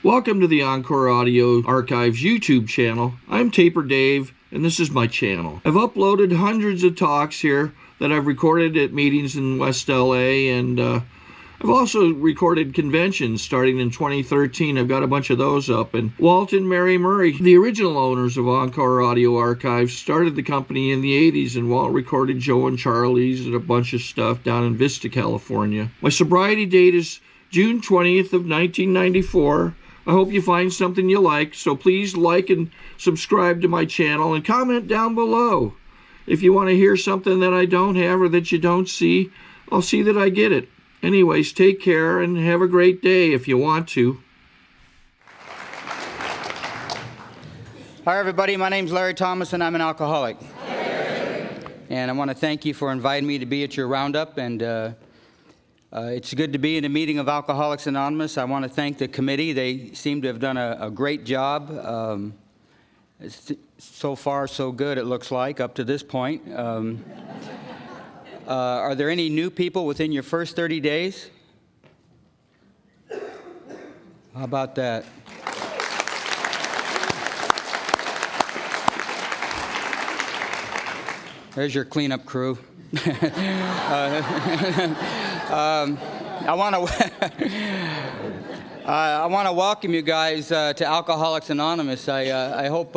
Welcome to the Encore Audio Archives YouTube channel. I'm Taper Dave, and this is my channel. I've uploaded hundreds of talks here that I've recorded at meetings in West LA, and I've also recorded conventions starting in 2013. I've got a bunch of those up. And Walt and Mary Murray, the original owners of Encore Audio Archives, started the company in the 80s, and Walt recorded Joe and Charlie's and a bunch of stuff down in Vista, California. My sobriety date is June 20th of 1994. I hope you find something you like, so please like and subscribe to my channel and comment down below. If you want to hear something that I don't have or that you don't see, I'll see that I get it. Anyways, take care and have a great day if you want to. Hi, everybody. My name's Larry Thomas, and I'm an alcoholic. And I want to thank you for inviting me to be at your roundup. And it's good to be in a meeting of Alcoholics Anonymous. I want to thank the committee. They seem to have done a great job. So far, so good, it looks like, up to this point. Are there any new people within your first 30 days? How about that? There's your cleanup crew. I want to welcome you guys to Alcoholics Anonymous. I hope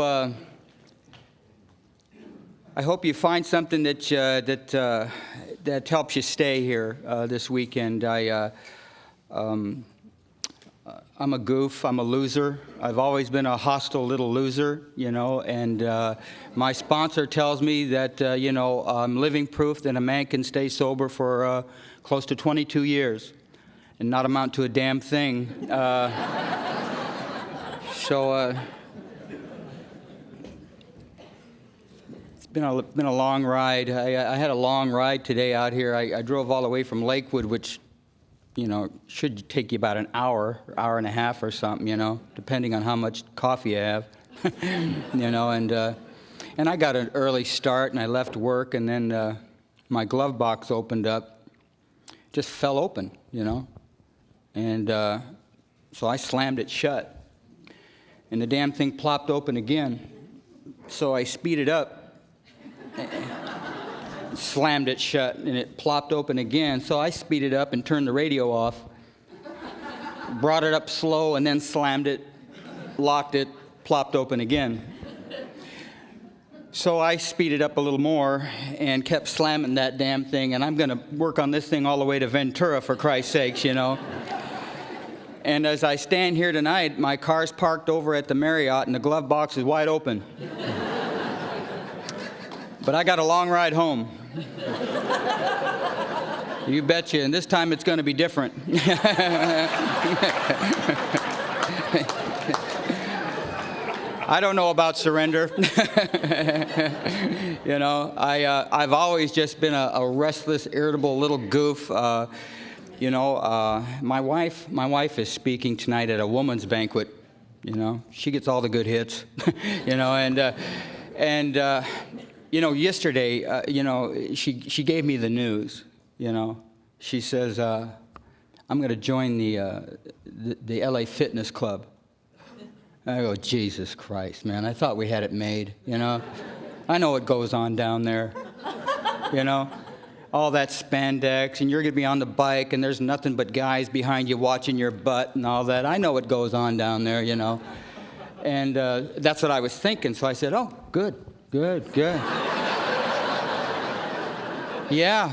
you find something that helps you stay here this weekend. I'm a goof. I'm a loser. I've always been a hostile little loser, you know, and my sponsor tells me that, I'm living proof that a man can stay sober for close to 22 years and not amount to a damn thing. It's been a long ride. I had a long ride today out here. I drove all the way from Lakewood, which should take you about an hour and a half or something, depending on how much coffee you have, and I got an early start, and I left work, and then my glove box opened up, just fell open, and so I slammed it shut, and the damn thing plopped open again, so I speeded up, slammed it shut, and it plopped open again. So I speeded up and turned the radio off, brought it up slow, and then slammed it, locked it, plopped open again. So I speeded up a little more and kept slamming that damn thing, and I'm going to work on this thing all the way to Ventura, for Christ's sakes, And as I stand here tonight, my car's parked over at the Marriott, and the glove box is wide open. But I got a long ride home. You betcha, and this time it's going to be different. I don't know about surrender. I've always just been a restless, irritable little goof. My wife is speaking tonight at a woman's banquet. She gets all the good hits. Yesterday, she gave me the news, She says, I'm going to join the LA Fitness Club. I go, Jesus Christ, man, I thought we had it made, I know what goes on down there, all that spandex, and you're going to be on the bike, and there's nothing but guys behind you watching your butt and all that. I know what goes on down there, And that's what I was thinking, so I said, oh, good. Yeah,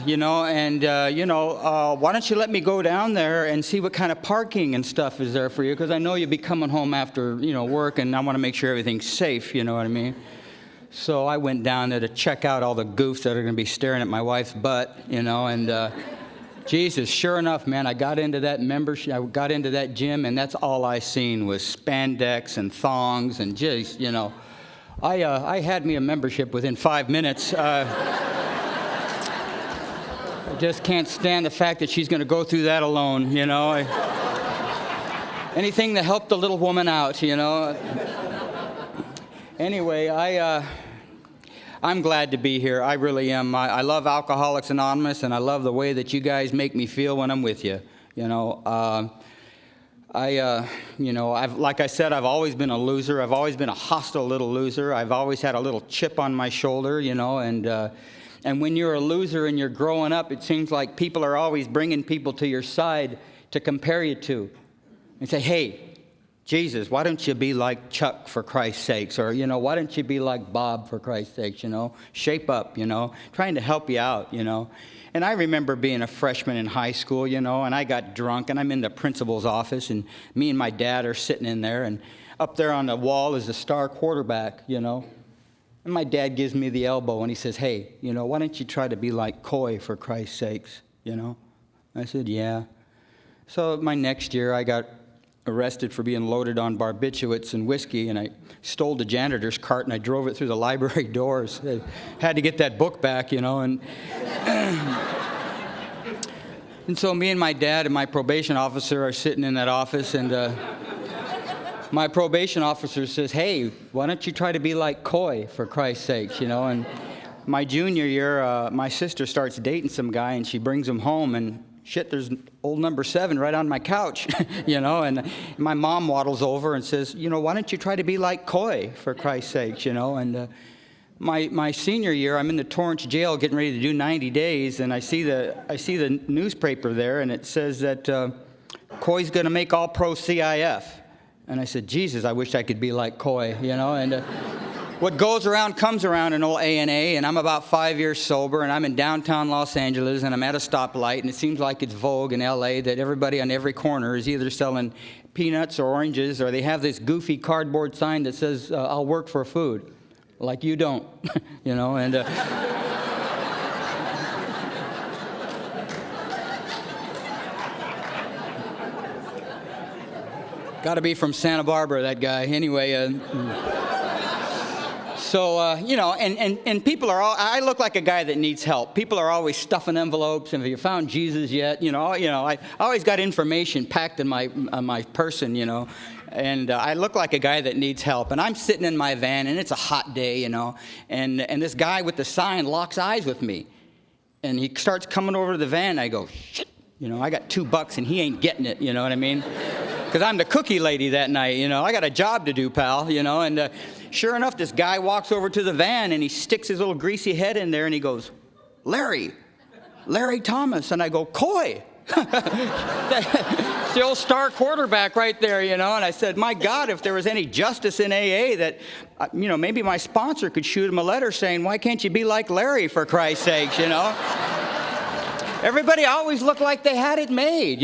why don't you let me go down there and see what kind of parking and stuff is there for you, because I know you'll be coming home after, work, and I want to make sure everything's safe, you know what I mean? So I went down there to check out all the goofs that are going to be staring at my wife's butt, and Jesus, sure enough, man, I got into that membership, I got into that gym, and that's all I seen was spandex and thongs, and just, I had me a membership within 5 minutes. I just can't stand the fact that she's going to go through that alone, Anything to help the little woman out, Anyway, I'm glad to be here. I really am. I love Alcoholics Anonymous, and I love the way that you guys make me feel when I'm with you. like I said, I've always been a loser. I've always been a hostile little loser. I've always had a little chip on my shoulder, and when you're a loser and you're growing up, it seems like people are always bringing people to your side to compare you to. And say, hey, Jesus, why don't you be like Chuck for Christ's sakes? Or, why don't you be like Bob for Christ's sakes, Shape up, trying to help you out, And I remember being a freshman in high school, and I got drunk, and I'm in the principal's office, and me and my dad are sitting in there, and up there on the wall is the star quarterback, And my dad gives me the elbow, and he says, hey, why don't you try to be like Coy for Christ's sakes, I said, yeah. So my next year, I got arrested for being loaded on barbiturates and whiskey, and I stole the janitor's cart and I drove it through the library doors. I had to get that book back, and and so me and my dad and my probation officer are sitting in that office, and my probation officer says, hey, why don't you try to be like Coy for Christ's sakes, And my junior year, my sister starts dating some guy, and she brings him home, and shit, there's old number 7 right on my couch, and my mom waddles over and says, why don't you try to be like Coy, for Christ's sakes, and my senior year, I'm in the Torrance jail getting ready to do 90 days, and I see the newspaper there, and it says that Coy's going to make all-pro CIF, and I said, Jesus, I wish I could be like Coy, and what goes around comes around in old A&A, and I'm about 5 years sober, and I'm in downtown Los Angeles, and I'm at a stoplight, and it seems like it's vogue in L.A. that everybody on every corner is either selling peanuts or oranges, or they have this goofy cardboard sign that says, I'll work for food. Like you don't, and... Got to be from Santa Barbara, that guy. Anyway... So, and people are all, I look like a guy that needs help. People are always stuffing envelopes, and have you found Jesus yet? I always got information packed in my person, and I look like a guy that needs help. And I'm sitting in my van, and it's a hot day, and this guy with the sign locks eyes with me. And he starts coming over to the van, and I go, shit, I got $2 and he ain't getting it, you know what I mean? Because I'm the cookie lady that night, I got a job to do, pal, and sure enough, this guy walks over to the van, and he sticks his little greasy head in there, and he goes, Larry Thomas, and I go, Coy. It's the old star quarterback right there, and I said, my God, if there was any justice in AA that, maybe my sponsor could shoot him a letter saying, why can't you be like Larry, for Christ's sakes, Everybody always looked like they had it made,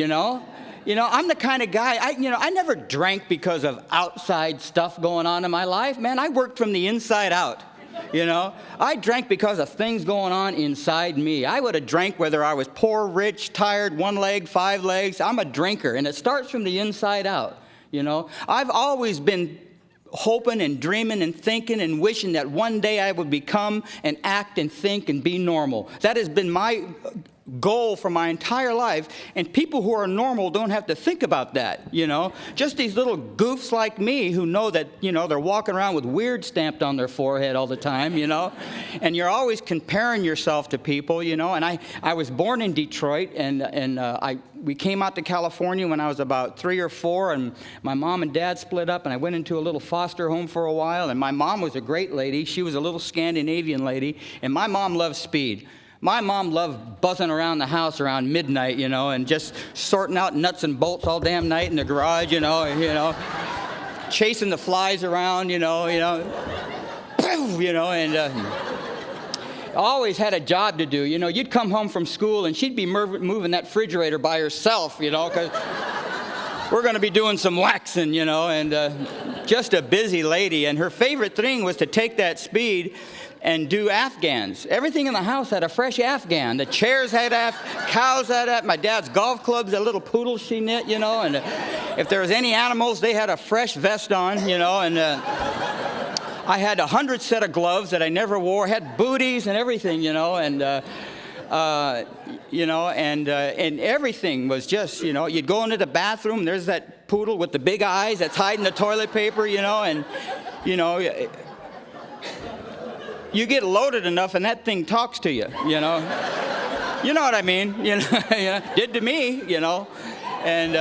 I'm the kind of guy, I never drank because of outside stuff going on in my life. Man, I worked from the inside out, I drank because of things going on inside me. I would have drank whether I was poor, rich, tired, 1 leg, 5 legs. I'm a drinker, and it starts from the inside out, I've always been hoping and dreaming and thinking and wishing that one day I would become and act and think and be normal. That has been my goal for my entire life, and people who are normal don't have to think about that, Just these little goofs like me who know that, they're walking around with weird stamped on their forehead all the time, And you're always comparing yourself to people, And I was born in Detroit, and we came out to California when I was about 3 or 4, and my mom and dad split up, and I went into a little foster home for a while, and my mom was a great lady. She was a little Scandinavian lady, and my mom loved speed. My mom loved buzzing around the house around midnight, and just sorting out nuts and bolts all damn night in the garage, chasing the flies around, and always had a job to do. You'd come home from school, and she'd be moving that refrigerator by herself, because we're going to be doing some waxing, and just a busy lady. And her favorite thing was to take that speed and do Afghans. Everything in the house had a fresh Afghan. The chairs had cows had my dad's golf clubs, a little poodle she knit, and if there was any animals, they had a fresh vest on, and I had 100 set of gloves that I never wore, had booties and everything, and everything was just, you'd go into the bathroom, there's that poodle with the big eyes that's hiding the toilet paper, and, you get loaded enough and that thing talks to you, You know what I mean? Did to me, And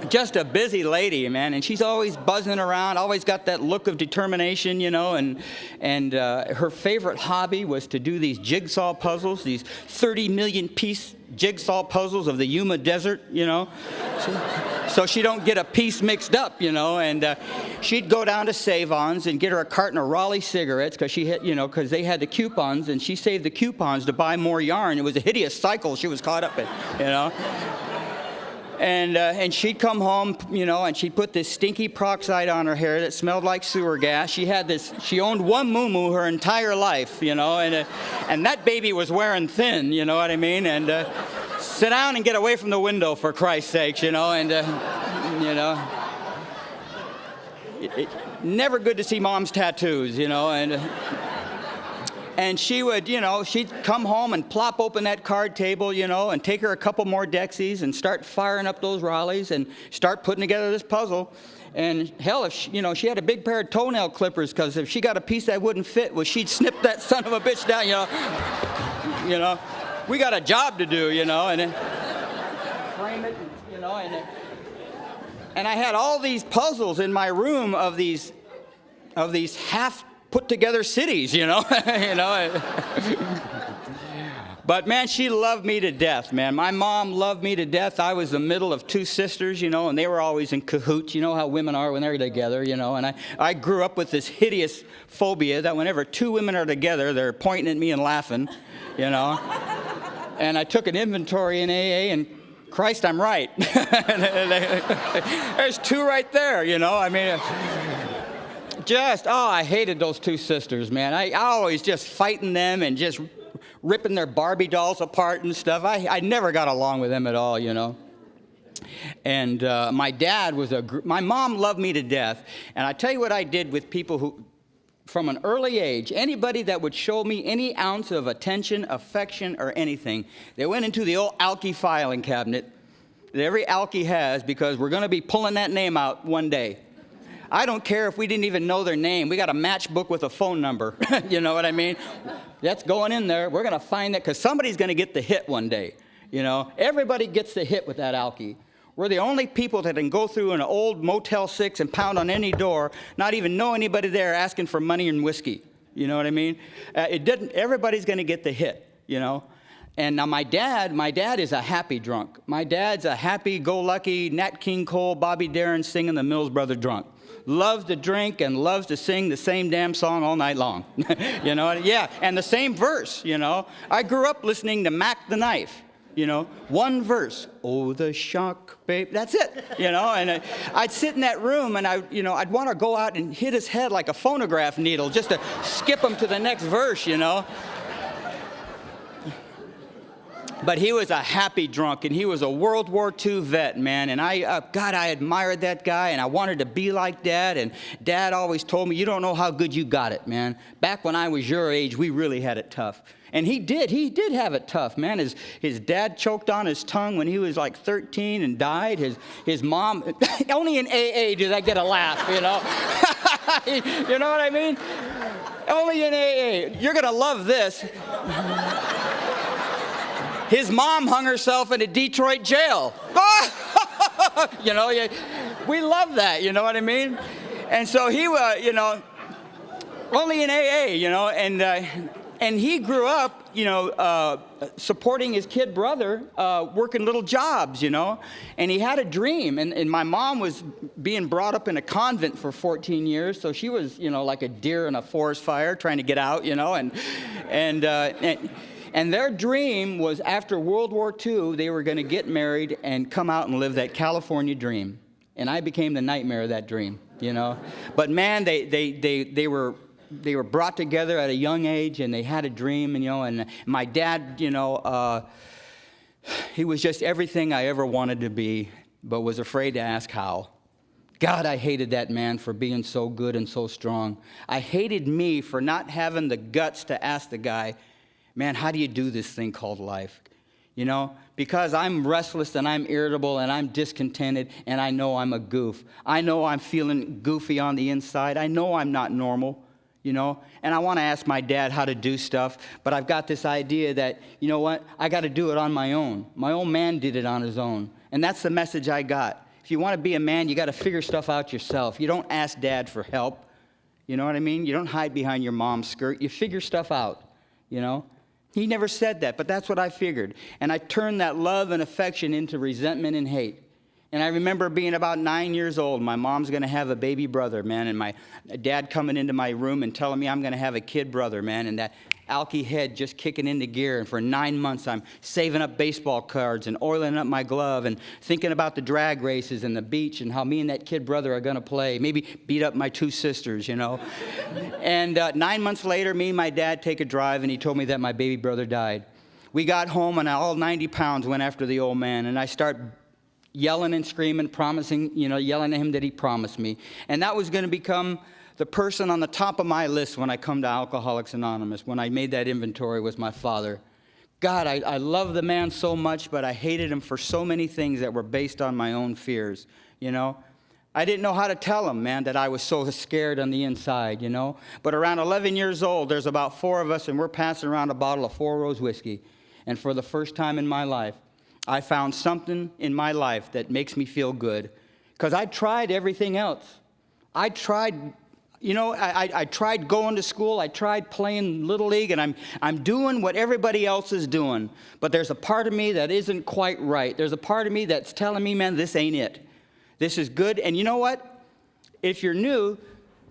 just a busy lady, man, and she's always buzzing around, always got that look of determination, you know, and her favorite hobby was to do these jigsaw puzzles, these 30 million piece jigsaw puzzles of the Yuma Desert, you know, so she don't get a piece mixed up, you know, and she'd go down to Save-Ons and get her a carton of Raleigh cigarettes because she had, you know, because they had the coupons, and she saved the coupons to buy more yarn. It was a hideous cycle she was caught up in, you know. And she'd come home, you know, and she'd put this stinky peroxide on her hair that smelled like sewer gas. She owned one moo-moo her entire life, you know, and that baby was wearing thin, you know what I mean? And sit down and get away from the window, for Christ's sakes, you know, and, you know. Never good to see mom's tattoos, you know, and she would, you know, she'd come home and plop open that card table, you know, and take her a couple more Dexies and start firing up those Raleighs and start putting together this puzzle. And hell, if she, you know, she had a big pair of toenail clippers, because if she got a piece that wouldn't fit, well, she'd snip that son of a bitch down, you know. We got a job to do, you know, and then frame it, you know, and I had all these puzzles in my room of these half put together cities, you know, you know. But man, she loved me to death, man. My mom loved me to death. I was the middle of two sisters, you know, and they were always in cahoots. You know how women are when they're together, you know. And I grew up with this hideous phobia that whenever two women are together, they're pointing at me and laughing, you know. And I took an inventory in AA, and Christ, I'm right. There's two right there, you know. I mean, I hated those two sisters, man. I always just fighting them and just ripping their Barbie dolls apart and stuff. I never got along with them at all, you know. And my dad was my mom loved me to death. And I tell you what I did with people who, from an early age, anybody that would show me any ounce of attention, affection, or anything, they went into the old Alki filing cabinet that every Alki has, because we're going to be pulling that name out one day. I don't care if we didn't even know their name. We got a matchbook with a phone number. You know what I mean? That's going in there. We're going to find that, because somebody's going to get the hit one day. You know, everybody gets the hit with that Alki. We're the only people that can go through an old Motel 6 and pound on any door, not even know anybody there, asking for money and whiskey. You know what I mean? Everybody's going to get the hit, you know? And now my dad is a happy drunk. My dad's a happy-go-lucky Nat King Cole, Bobby Darin singing the Mills Brother drunk. Loves to drink and loves to sing the same damn song all night long. You know? Yeah, and the same verse, you know? I grew up listening to Mac the Knife. You know, one verse, oh, the shock, babe. That's it, you know. And I'd sit in that room, and I'd want to go out and hit his head like a phonograph needle just to skip him to the next verse, you know. But he was a happy drunk, and he was a World War II vet, man. And I admired that guy, and I wanted to be like Dad. And Dad always told me, you don't know how good you got it, man. Back when I was your age, we really had it tough. And he did have it tough, man. His dad choked on his tongue when he was like 13 and died. His mom, only in AA did I get a laugh, you know. You know what I mean? Only in AA. You're going to love this. His mom hung herself in a Detroit jail. You know, we love that, you know what I mean? And so he was, you know, only in AA, you know, and he grew up, you know, supporting his kid brother, working little jobs, you know. And he had a dream. And my mom was being brought up in a convent for 14 years. So she was, you know, like a deer in a forest fire trying to get out, you know. And their dream was, after World War II, they were going to get married and come out and live that California dream. And I became the nightmare of that dream, you know. But man, they were brought together at a young age, and they had a dream, and, you know, and my dad, you know, he was just everything I ever wanted to be, but was afraid to ask how. God, I hated that man for being so good and so strong. I hated me for not having the guts to ask the guy, man, how do you do this thing called life? You know, because I'm restless and I'm irritable and I'm discontented, and I know I'm a goof. I know I'm feeling goofy on the inside. I know I'm not normal. You know, and I want to ask my dad how to do stuff, but I've got this idea that, you know what, I got to do it on my own. My old man did it on his own, and that's the message I got. if you want to be a man, you got to figure stuff out yourself. You don't ask Dad for help. You know what I mean? You don't hide behind your mom's skirt. You figure stuff out, you know? He never said that, but that's what I figured. And I turned that love and affection into resentment and hate. And I remember being about 9 years old. My mom's going to have a baby brother, man. And my dad coming into my room and telling me I'm going to have a kid brother, man. And that alky head just kicking into gear. And for 9 months, I'm saving up baseball cards and oiling up my glove and thinking about the drag races and the beach and how me and that kid brother are going to play. Maybe beat up my 2 sisters, you know. And 9 months later, me and my dad take a drive, and he told me that my baby brother died. We got home, and all 90 pounds went after the old man. And I start yelling and screaming, promising, you know, yelling at him that he promised me. And that was going to become the person on the top of my list when I come to Alcoholics Anonymous, when I made that inventory, was my father. God, I love the man so much, but I hated him for so many things that were based on my own fears, you know. I didn't know how to tell him, man, that I was so scared on the inside, you know. But around 11 years old, there's about 4 of us, and we're passing around a bottle of 4 Rose whiskey. And for the first time in my life, I found something in my life that makes me feel good. Because I tried everything else. I tried, you know, I tried going to school. I tried playing Little League, and I'm doing what everybody else is doing. But there's a part of me that isn't quite right. There's a part of me that's telling me, man, this ain't it. This is good. And you know what? If you're new,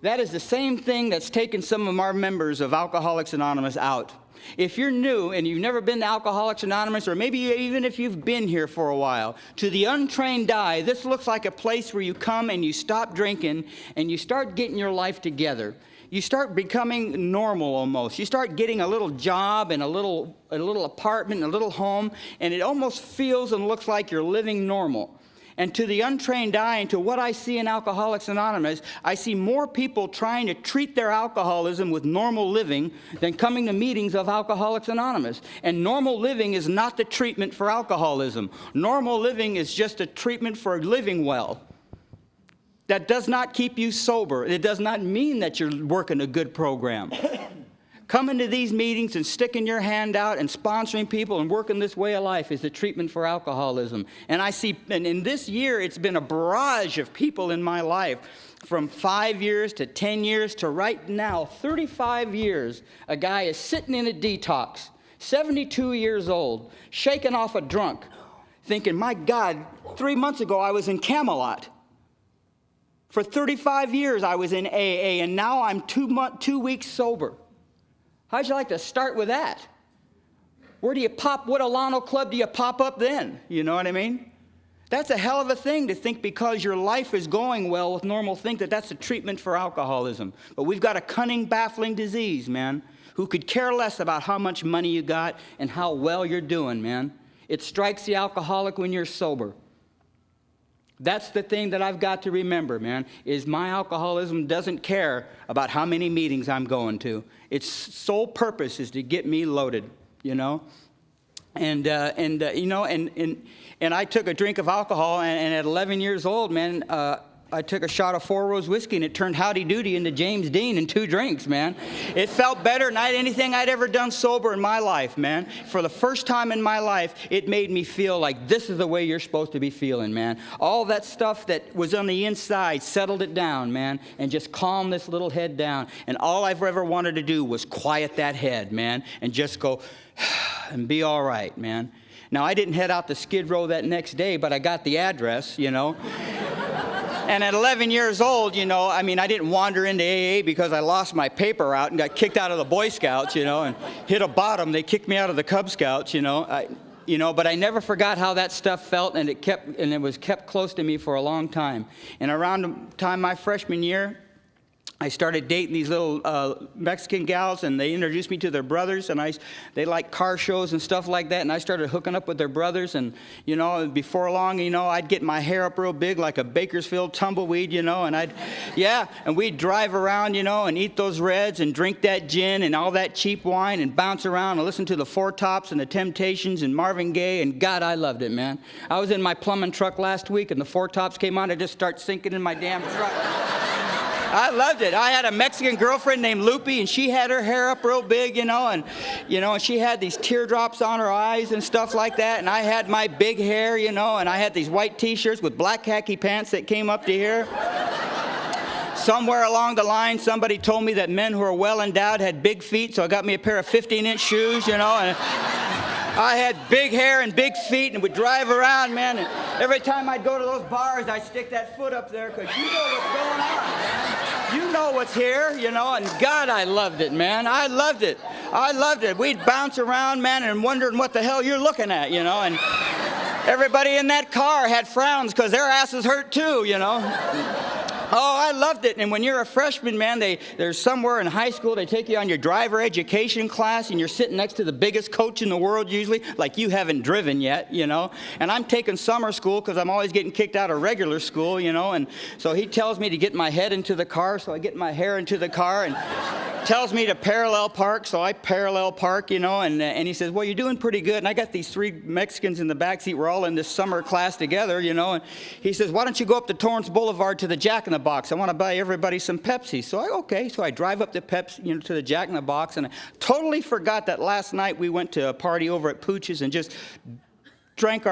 that is the same thing that's taken some of our members of Alcoholics Anonymous out. If you're new and you've never been to Alcoholics Anonymous, or maybe even if you've been here for a while, to the untrained eye, this looks like a place where you come and you stop drinking and you start getting your life together. You start becoming normal almost. You start getting a little job and a little apartment and a little home, and it almost feels and looks like you're living normal. And to the untrained eye, and to what I see in Alcoholics Anonymous, I see more people trying to treat their alcoholism with normal living than coming to meetings of Alcoholics Anonymous. And normal living is not the treatment for alcoholism. Normal living is just a treatment for living well. That does not keep you sober. It does not mean that you're working a good program. Coming to these meetings and sticking your hand out and sponsoring people and working this way of life is the treatment for alcoholism. And I see, and in this year, it's been a barrage of people in my life, from 5 years to 10 years to right now, 35 years. A guy is sitting in a detox, 72 years old, shaking off a drunk, thinking, my God, 3 months ago I was in Camelot. For 35 years I was in AA, and now I'm 2 weeks sober. How'd you like to start with that? Where do you pop, what Alano Club do you pop up then? You know what I mean? That's a hell of a thing to think because your life is going well with normal things that that's a treatment for alcoholism. But we've got a cunning, baffling disease, man, who could care less about how much money you got and how well you're doing, man. It strikes the alcoholic when you're sober. That's the thing that I've got to remember, man, is my alcoholism doesn't care about how many meetings I'm going to. Its sole purpose is to get me loaded, you know. And I took a drink of alcohol, and at 11 years old, man, I took a shot of 4 Rose whiskey, and it turned Howdy Doody into James Dean in 2 drinks, man. It felt better than anything I'd ever done sober in my life, man. For the first time in my life, it made me feel like this is the way you're supposed to be feeling, man. All that stuff that was on the inside settled it down, man, and just calmed this little head down. And all I've ever wanted to do was quiet that head, man, and just go and be all right, man. Now, I didn't head out to Skid Row that next day, but I got the address, you know. And at 11 years old, you know, I mean, I didn't wander into AA because I lost my paper route and got kicked out of the Boy Scouts, you know, and hit a bottom. They kicked me out of the Cub Scouts, you know. But I never forgot how that stuff felt, and it was kept close to me for a long time. And around the time my freshman year, I started dating these little Mexican gals, and they introduced me to their brothers, and they liked car shows and stuff like that, and I started hooking up with their brothers, and, you know, before long, you know, I'd get my hair up real big like a Bakersfield tumbleweed, you know, and and we'd drive around, you know, and eat those Reds and drink that gin and all that cheap wine and bounce around and listen to the Four Tops and the Temptations and Marvin Gaye, and God, I loved it, man. I was in my plumbing truck last week, and the Four Tops came on, I just start sinking in my damn truck. I loved it. I had a Mexican girlfriend named Lupe, and she had her hair up real big, and she had these teardrops on her eyes and stuff like that, and I had my big hair, and I had these white T-shirts with black khaki pants that came up to here. Somewhere along the line, somebody told me that men who are well endowed had big feet, so I got me a pair of 15-inch shoes, and I had big hair and big feet and would drive around, man, and every time I'd go to those bars, I'd stick that foot up there because you know what's going on, man. You know what's here, and God, I loved it, man. I loved it. I loved it. We'd bounce around, man, and wondering what the hell you're looking at, and everybody in that car had frowns because their asses hurt too, Oh, I loved it. And when you're a freshman, man, there's somewhere in high school, they take you on your driver education class, and you're sitting next to the biggest coach in the world usually, like you haven't driven yet, And I'm taking summer school because I'm always getting kicked out of regular school, And so he tells me to get my head into the car, so I get my hair into the car, and tells me to parallel park, so I parallel park, And he says, well, you're doing pretty good. And I got these 3 Mexicans in the backseat. We're all in this summer class together, And he says, why don't you go up to Torrance Boulevard to the Jack in the Box? I want to buy everybody some Pepsi. So I drive up to Pepsi, to the Jack in the Box, and I totally forgot that last night we went to a party over at Pooch's and just drank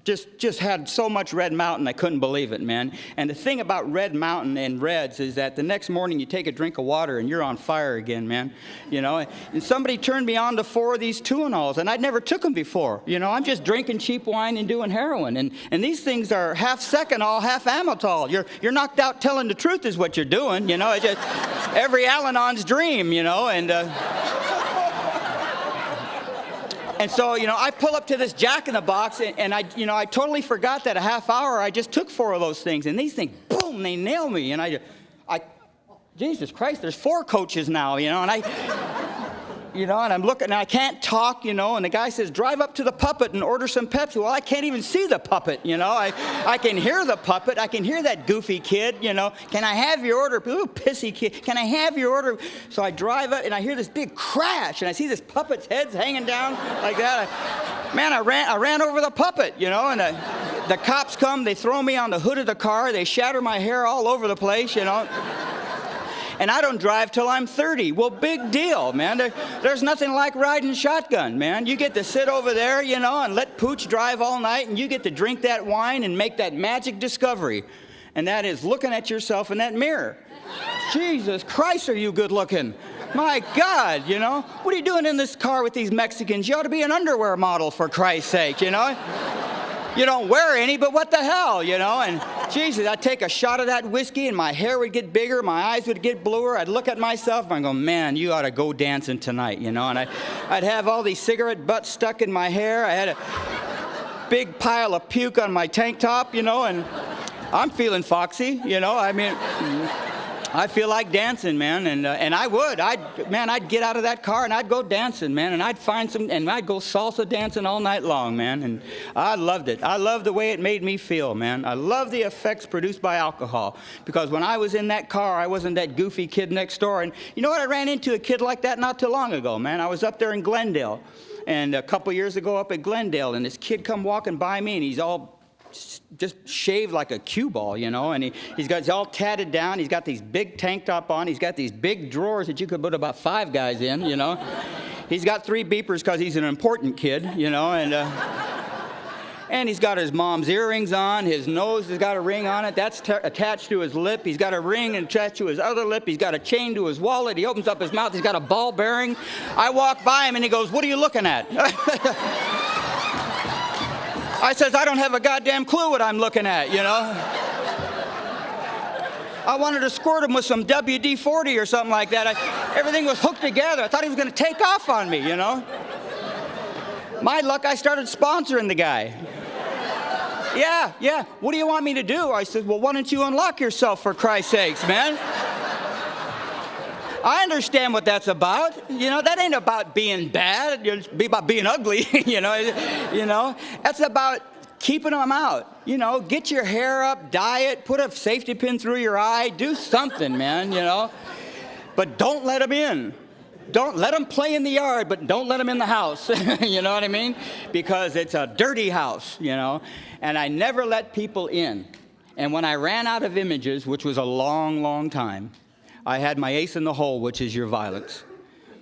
just had so much Red Mountain, I couldn't believe it, man. And the thing about Red Mountain and Reds is that the next morning you take a drink of water and you're on fire again, man. And somebody turned me on to 4 of these Tuinals, and I'd never took them before. I'm just drinking cheap wine and doing heroin. And these things are half Seconal, half Amytal. You're knocked out telling the truth is what you're doing, It's just every Al-Anon's dream, And so, I pull up to this Jack in the Box, and I totally forgot that a half hour I just took 4 of those things, and these things, boom, they nail me, and I Jesus Christ, there's 4 coaches now, and I'm looking, and I can't talk, and the guy says, drive up to the puppet and order some Pepsi. Well, I can't even see the puppet, I can hear the puppet. I can hear that goofy kid, Can I have your order? Little pissy kid, can I have your order? So I drive up, and I hear this big crash, and I see this puppet's heads hanging down like that. I ran over the puppet, and the cops come. They throw me on the hood of the car. They shatter my hair all over the place, And I don't drive till I'm 30. Well, big deal, man. There's nothing like riding shotgun, man. You get to sit over there, and let Pooch drive all night, and you get to drink that wine and make that magic discovery. And that is looking at yourself in that mirror. Jesus Christ, are you good looking? My God, What are you doing in this car with these Mexicans? You ought to be an underwear model, for Christ's sake, You don't wear any, but what the hell, And Jesus, I'd take a shot of that whiskey, and my hair would get bigger, my eyes would get bluer. I'd look at myself, and I'd go, man, you ought to go dancing tonight, And I'd have all these cigarette butts stuck in my hair. I had a big pile of puke on my tank top, And I'm feeling foxy, I feel like dancing, man, and I would. I'd get out of that car and I'd go dancing, man, and I'd find and I'd go salsa dancing all night long, man, and I loved it. I loved the way it made me feel, man. I love the effects produced by alcohol, because when I was in that car, I wasn't that goofy kid next door, and you know what? I ran into a kid like that not too long ago, man. I was up there in Glendale, and a couple years ago up at Glendale, and this kid come walking by me, and he's all just shaved like a cue ball, and he's all tatted down. He's got these big tank top on. He's got these big drawers that you could put about 5 guys in, He's got 3 beepers because he's an important kid, and he's got his mom's earrings on. His nose has got a ring on it. That's attached to his lip. He's got a ring attached to his other lip. He's got a chain to his wallet. He opens up his mouth. He's got a ball bearing. I walk by him, and he goes, "What are you looking at?" I says, I don't have a goddamn clue what I'm looking at, I wanted to squirt him with some WD-40 or something like that. Everything was hooked together. I thought he was going to take off on me, My luck, I started sponsoring the guy. Yeah. What do you want me to do? I said, well, why don't you unlock yourself, for Christ's sakes, man? I understand what that's about. That ain't about being bad. It's about being ugly, That's about keeping them out. Get your hair up, dye it, put a safety pin through your eye, do something, man, But don't let them in. Don't let them play in the yard, but don't let them in the house. You know what I mean? Because it's a dirty house, And I never let people in. And when I ran out of images, which was a long, long time, I had my ace in the hole, which is your violence.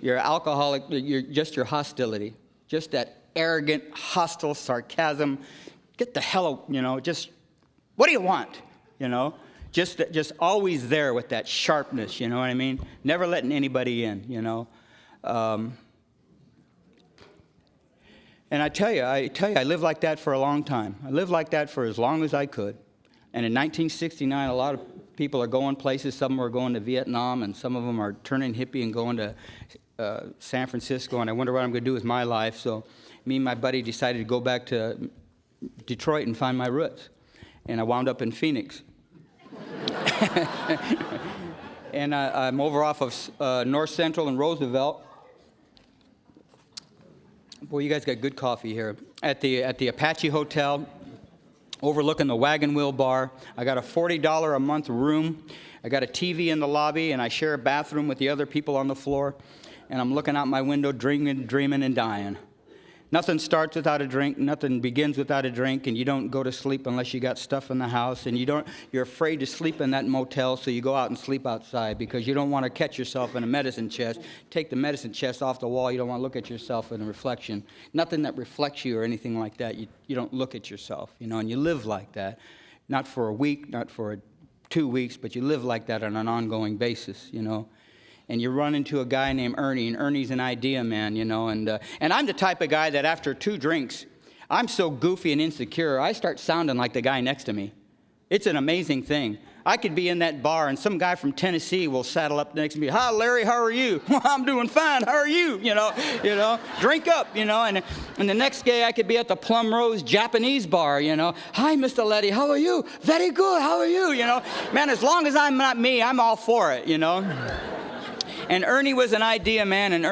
Your alcoholic, your hostility. Just that arrogant, hostile sarcasm. Get the hell, just, what do you want, Just always there with that sharpness, you know what I mean? Never letting anybody in, And I tell you, I lived like that for a long time. I lived like that for as long as I could. And in 1969, a lot of people are going places. Some of them are going to Vietnam, and some of them are turning hippie and going to San Francisco. And I wonder what I'm going to do with my life. So me and my buddy decided to go back to Detroit and find my roots. And I wound up in Phoenix. And I'm over off of North Central and Roosevelt. Boy, you guys got good coffee here. At the Apache Hotel, overlooking the Wagon Wheel Bar. I got a $40 a month room. I got a TV in the lobby, and I share a bathroom with the other people on the floor. And I'm looking out my window, dreaming, and dying. Nothing starts without a drink. Nothing begins without a drink. And you don't go to sleep unless you got stuff in the house. And you're afraid to sleep in that motel, so you go out and sleep outside because you don't want to catch yourself in a medicine chest. Take the medicine chest off the wall. You don't want to look at yourself in a reflection. Nothing that reflects you or anything like that. You don't look at yourself, and you live like that. Not for a week, not for 2 weeks, but you live like that on an ongoing basis, And you run into a guy named Ernie, and Ernie's an idea man, And I'm the type of guy that after 2 drinks, I'm so goofy and insecure, I start sounding like the guy next to me. It's an amazing thing. I could be in that bar, and some guy from Tennessee will saddle up next to me. Hi, Larry, how are you? Well, I'm doing fine. How are you? Drink up, And the next day, I could be at the Plum Rose Japanese bar, Hi, Mr. Letty, how are you? Very good. How are you? Man, as long as I'm not me, I'm all for it, And Ernie was an idea man, and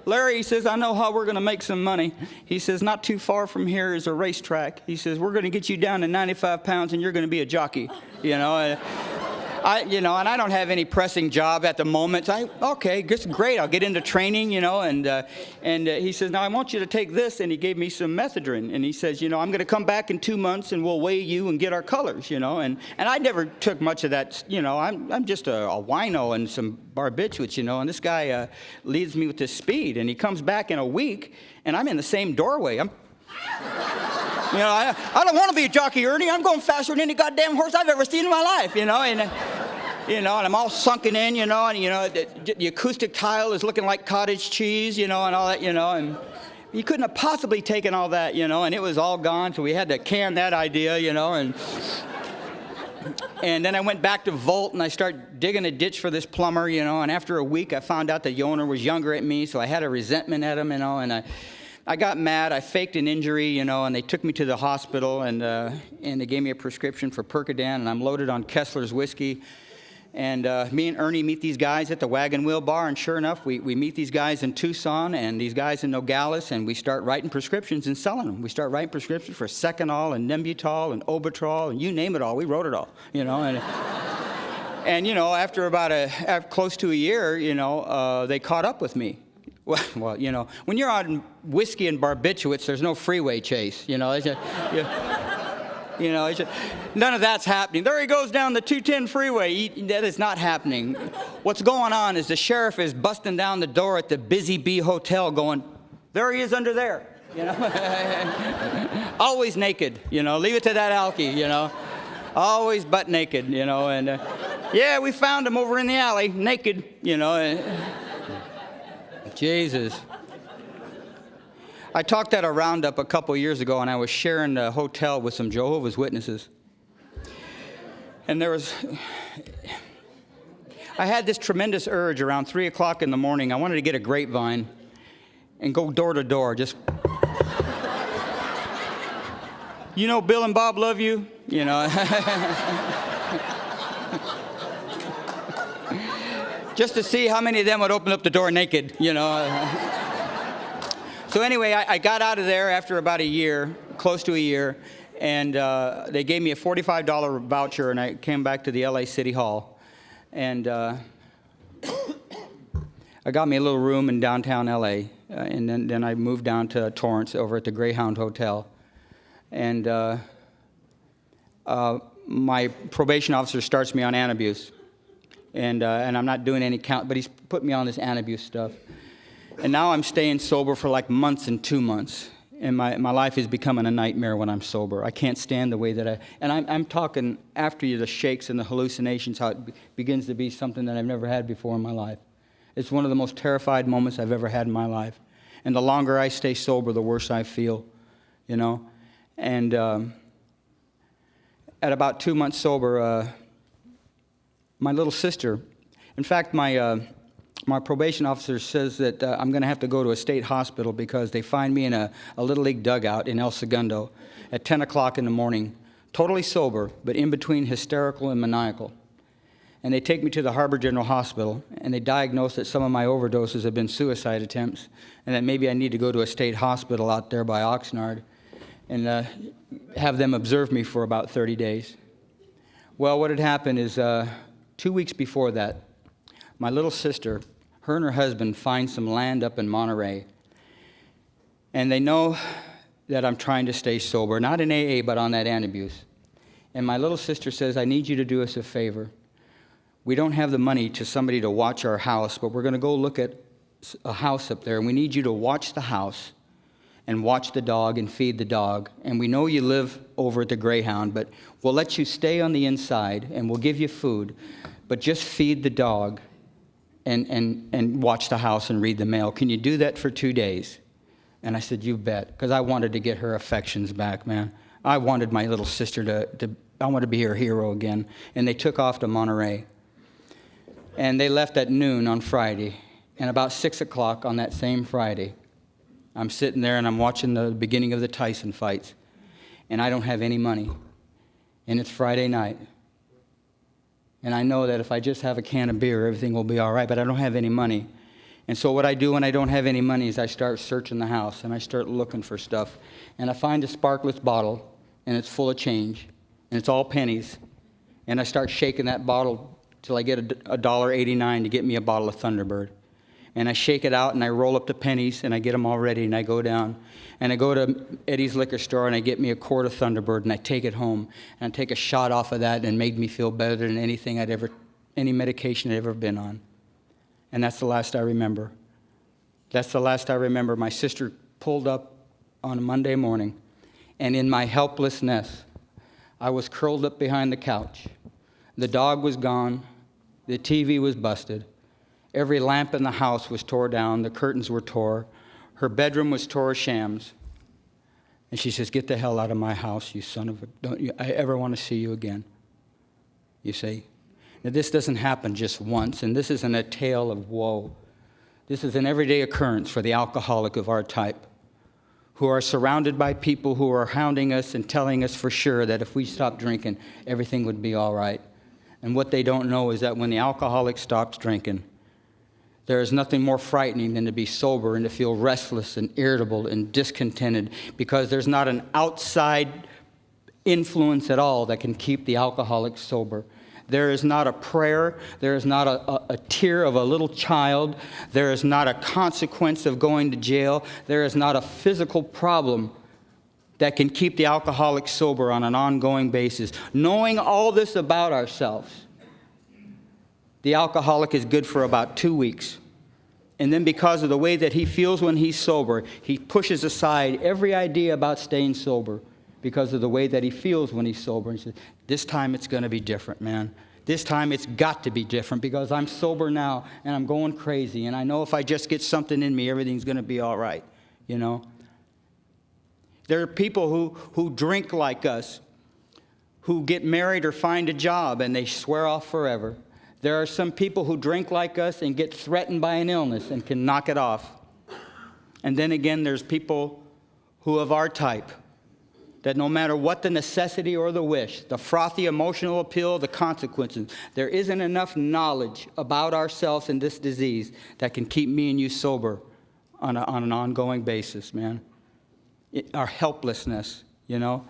Larry, he says, I know how we're going to make some money. He says, not too far from here is a racetrack. He says, we're going to get you down to 95 pounds, and you're going to be a jockey, And I don't have any pressing job at the moment. Okay, that's great. I'll get into training, And he says, now I want you to take this, and he gave me some methadone. And he says, I'm going to come back in 2 months, and we'll weigh you and get our colors, And I never took much of that, I'm just a wino and some barbiturates, And this guy leads me with this speed, and he comes back in a week, and I'm in the same doorway. I don't want to be a jockey, Ernie. I'm going faster than any goddamn horse I've ever seen in my life, And I'm all sunken in, and the acoustic tile is looking like cottage cheese, and all that, and you couldn't have possibly taken all that, and it was all gone, so we had to can that idea, and then I went back to Volt, and I started digging a ditch for this plumber, and after a week, I found out the owner was younger at me, so I had a resentment at him, and I got mad. I faked an injury, and they took me to the hospital, and they gave me a prescription for Percodan, and I'm loaded on Kessler's whiskey. And me and Ernie meet these guys at the Wagon Wheel Bar, and sure enough, we meet these guys in Tucson and these guys in Nogales, and we start writing prescriptions and selling them. We start writing prescriptions for Seconal and Nembutal and Obitrol, and you name it all. We wrote it all, And, after about close to a year, they caught up with me. Well, when you're on whiskey and barbiturates, there's no freeway chase, It's just, none of that's happening. There he goes down the 210 freeway. That is not happening. What's going on is the sheriff is busting down the door at the Busy Bee Hotel going, there he is under there, Always naked, leave it to that alky, Always butt naked, and yeah, we found him over in the alley, naked, Jesus. I talked at a roundup a couple years ago, and I was sharing a hotel with some Jehovah's Witnesses. And I had this tremendous urge around 3 o'clock in the morning. I wanted to get a grapevine and go door to door. Just, Bill and Bob love you, Just to see how many of them would open up the door naked, So anyway, I got out of there after about a year, close to a year, and they gave me a $45 voucher, and I came back to the LA City Hall. And I got me a little room in downtown LA, and then I moved down to Torrance over at the Greyhound Hotel. And my probation officer starts me on antabuse. And I'm not doing any count, but he's put me on this antabuse stuff. And now I'm staying sober for like months and 2 months. And my life is becoming a nightmare when I'm sober. I can't stand the way that and I'm talking after the shakes and the hallucinations, how it begins to be something that I've never had before in my life. It's one of the most terrified moments I've ever had in my life. And the longer I stay sober, the worse I feel, you know. And at about 2 months sober, my little sister, in fact, my probation officer says that I'm going to have to go to a state hospital because they find me in a Little League dugout in El Segundo at 10 o'clock in the morning, totally sober, but in between hysterical and maniacal. And they take me to the Harbor General Hospital, and they diagnose that some of my overdoses have been suicide attempts, and that maybe I need to go to a state hospital out there by Oxnard and have them observe me for about 30 days. Well, what had happened is 2 weeks before that, my little sister, her and her husband find some land up in Monterey, and they know that I'm trying to stay sober, not in AA, but on that antabuse. And my little sister says, I need you to do us a favor. We don't have the money to somebody to watch our house, but we're going to go look at a house up there, and we need you to watch the house and watch the dog and feed the dog. And we know you live over at the Greyhound, but we'll let you stay on the inside, and we'll give you food, but just feed the dog and watch the house and read the mail. Can you do that for 2 days? And I said, you bet, because I wanted to get her affections back, man. I wanted my little sister I wanted to be her hero again. And they took off to Monterey. And they left at noon on Friday. And about 6 o'clock on that same Friday, I'm sitting there and I'm watching the beginning of the Tyson fights. And I don't have any money. And it's Friday night. And I know that if I just have a can of beer, everything will be all right, but I don't have any money. And so what I do when I don't have any money is I start searching the house, and I start looking for stuff. And I find a sparkless bottle, and it's full of change, and it's all pennies. And I start shaking that bottle till I get $1.89 to get me a bottle of Thunderbird. And I shake it out, and I roll up the pennies, and I get them all ready, and I go down. And I go to Eddie's liquor store, and I get me a quart of Thunderbird, and I take it home. And I take a shot off of that, and it made me feel better than any medication I'd ever been on. And that's the last I remember. That's the last I remember. My sister pulled up on a Monday morning, and in my helplessness, I was curled up behind the couch. The dog was gone. The TV was busted. Every lamp in the house was tore down. The curtains were tore. Her bedroom was tore to shams. And she says, get the hell out of my house, you son of a... Don't you I ever want to see you again. You see? Now, this doesn't happen just once, and this isn't a tale of woe. This is an everyday occurrence for the alcoholic of our type, who are surrounded by people who are hounding us and telling us for sure that if we stopped drinking, everything would be all right. And what they don't know is that when the alcoholic stops drinking, there is nothing more frightening than to be sober and to feel restless and irritable and discontented, because there's not an outside influence at all that can keep the alcoholic sober. There is not a prayer. There is not a tear of a little child. There is not a consequence of going to jail. There is not a physical problem that can keep the alcoholic sober on an ongoing basis. Knowing all this about ourselves, the alcoholic is good for about 2 weeks. And then because of the way that he feels when he's sober, he pushes aside every idea about staying sober because of the way that he feels when he's sober. And he says, this time it's going to be different, man. This time it's got to be different because I'm sober now and I'm going crazy. And I know if I just get something in me, everything's going to be all right, you know. There are people who drink like us, who get married or find a job and they swear off forever. There are some people who drink like us and get threatened by an illness and can knock it off. And then again, there's people who of our type, that no matter what the necessity or the wish, the frothy emotional appeal, the consequences, there isn't enough knowledge about ourselves and this disease that can keep me and you sober on an ongoing basis, man. Our helplessness, you know.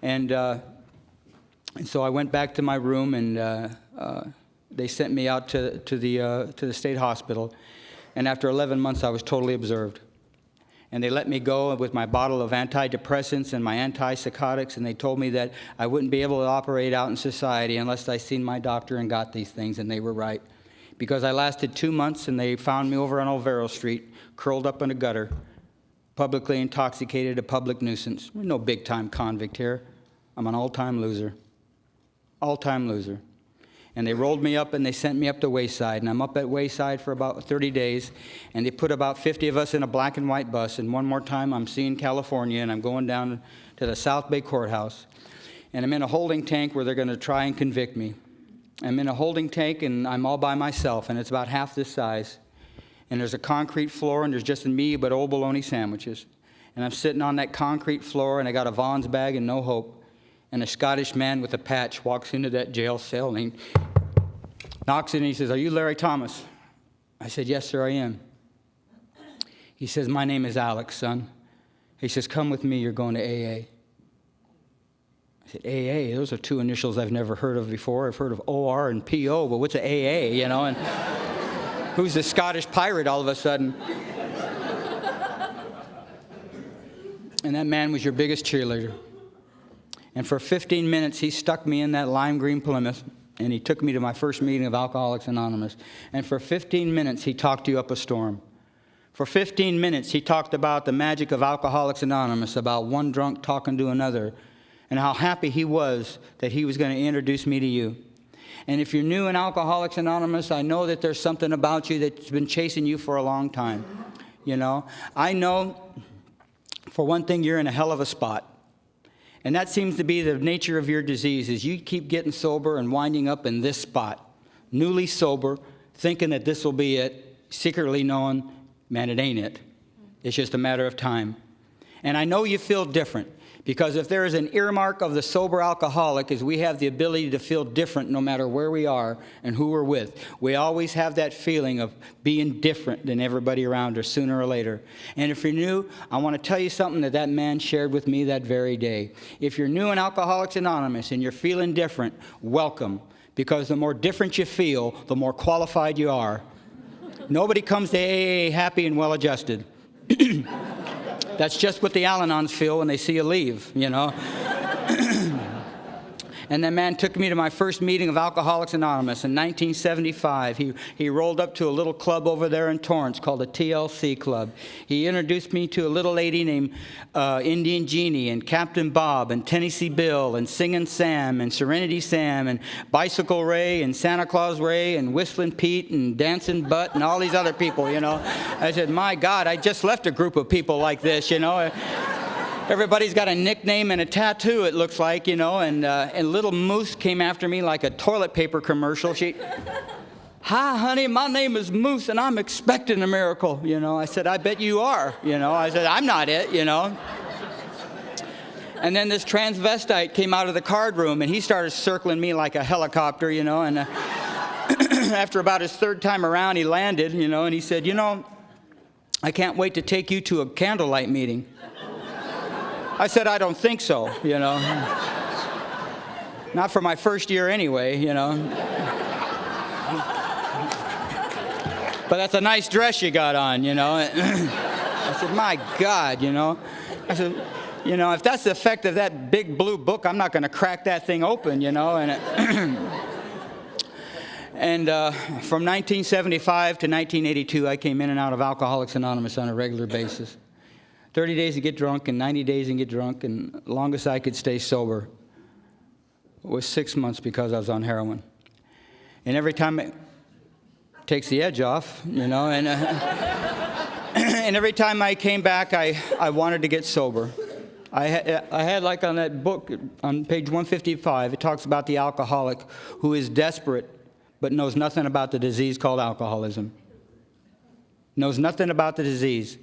And so I went back to my room, and they sent me out to the state hospital. And after 11 months, I was totally observed. And they let me go with my bottle of antidepressants and my antipsychotics, and they told me that I wouldn't be able to operate out in society unless I seen my doctor and got these things, and they were right. Because I lasted 2 months, and they found me over on Olvero Street, curled up in a gutter, publicly intoxicated, a public nuisance. I'm no big-time convict here. I'm an all-time loser. All-time loser. And they rolled me up and they sent me up to Wayside. And I'm up at Wayside for about 30 days. And they put about 50 of us in a black and white bus. And one more time, I'm seeing California, and I'm going down to the South Bay Courthouse. And I'm in a holding tank where they're going to try and convict me. I'm in a holding tank, and I'm all by myself, and it's about half this size. And there's a concrete floor, and there's just me but old bologna sandwiches. And I'm sitting on that concrete floor, and I got a Vaughn's bag and no hope. And a Scottish man with a patch walks into that jail cell, and he knocks in, and he says, "Are you Larry Thomas?" I said, "Yes, sir, I am." He says, "My name is Alex, son." He says, "Come with me, you're going to AA." I said, "AA? Those are two initials I've never heard of before. I've heard of OR and PO, but what's an AA, you know?" And who's the Scottish pirate all of a sudden? And that man was your biggest cheerleader. And for 15 minutes, he stuck me in that lime green Plymouth, and he took me to my first meeting of Alcoholics Anonymous. And for 15 minutes, he talked you up a storm. For 15 minutes, he talked about the magic of Alcoholics Anonymous, about one drunk talking to another, and how happy he was that he was going to introduce me to you. And if you're new in Alcoholics Anonymous, I know that there's something about you that's been chasing you for a long time. You know, I know, for one thing, you're in a hell of a spot. And that seems to be the nature of your disease, is you keep getting sober and winding up in this spot, newly sober, thinking that this will be it, secretly knowing, man, it ain't it. It's just a matter of time. And I know you feel different, because if there is an earmark of the sober alcoholic, is we have the ability to feel different no matter where we are and who we're with. We always have that feeling of being different than everybody around us sooner or later. And if you're new, I want to tell you something that man shared with me that very day. If you're new in Alcoholics Anonymous and you're feeling different, welcome. Because the more different you feel, the more qualified you are. Nobody comes to AA happy and well-adjusted. That's just what the Al-Anons feel when they see you leave, you know. And that man took me to my first meeting of Alcoholics Anonymous in 1975. He rolled up to a little club over there in Torrance called the TLC Club. He introduced me to a little lady named Indian Jeannie and Captain Bob and Tennessee Bill and Singing Sam and Serenity Sam and Bicycle Ray and Santa Claus Ray and Whistling Pete and Dancing Butt and all these other people, you know. I said, my God, I just left a group of people like this, you know. Everybody's got a nickname and a tattoo, it looks like, you know, and little Moose came after me like a toilet paper commercial. "Hi, honey, my name is Moose, and I'm expecting a miracle," you know. I said, "I bet you are," you know. I said, "I'm not it," you know. And then this transvestite came out of the card room, and he started circling me like a helicopter, you know, and after about his third time around, he landed, you know, and he said, "You know, I can't wait to take you to a candlelight meeting." I said, "I don't think so, you know. Not for my first year anyway, you know. But that's a nice dress you got on, you know." I said, "My God, you know." I said, "You know, if that's the effect of that big blue book, I'm not going to crack that thing open, you know." And from 1975 to 1982, I came in and out of Alcoholics Anonymous on a regular basis. 30 days to get drunk and 90 days and get drunk, and longest I could stay sober was 6 months because I was on heroin. And every time it takes the edge off, you know, and every time I came back, I wanted to get sober. I had like on that book, on page 155, it talks about the alcoholic who is desperate but knows nothing about the disease called alcoholism. Knows nothing about the disease.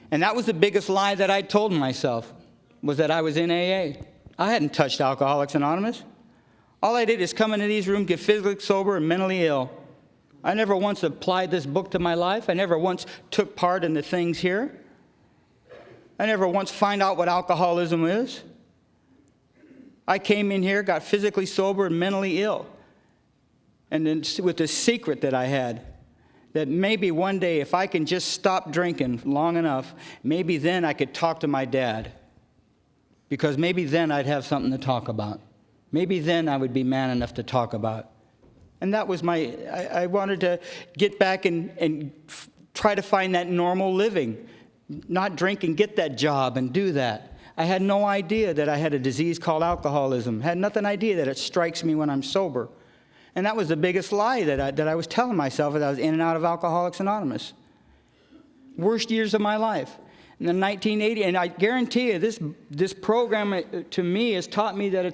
And that was the biggest lie that I told myself, was that I was in AA. I hadn't touched Alcoholics Anonymous. All I did is come into these rooms, get physically sober and mentally ill. I never once applied this book to my life. I never once took part in the things here. I never once find out what alcoholism is. I came in here, got physically sober and mentally ill. And then with the secret that I had, that maybe one day if I can just stop drinking long enough, maybe then I could talk to my dad. Because maybe then I'd have something to talk about. Maybe then I would be man enough to talk about. And that was I wanted to get back and try to find that normal living. Not drink and get that job and do that. I had no idea that I had a disease called alcoholism. Had nothing idea that it strikes me when I'm sober. And that was the biggest lie that I was telling myself as I was in and out of Alcoholics Anonymous. Worst years of my life. And in 1980, and I guarantee you, this program to me has taught me that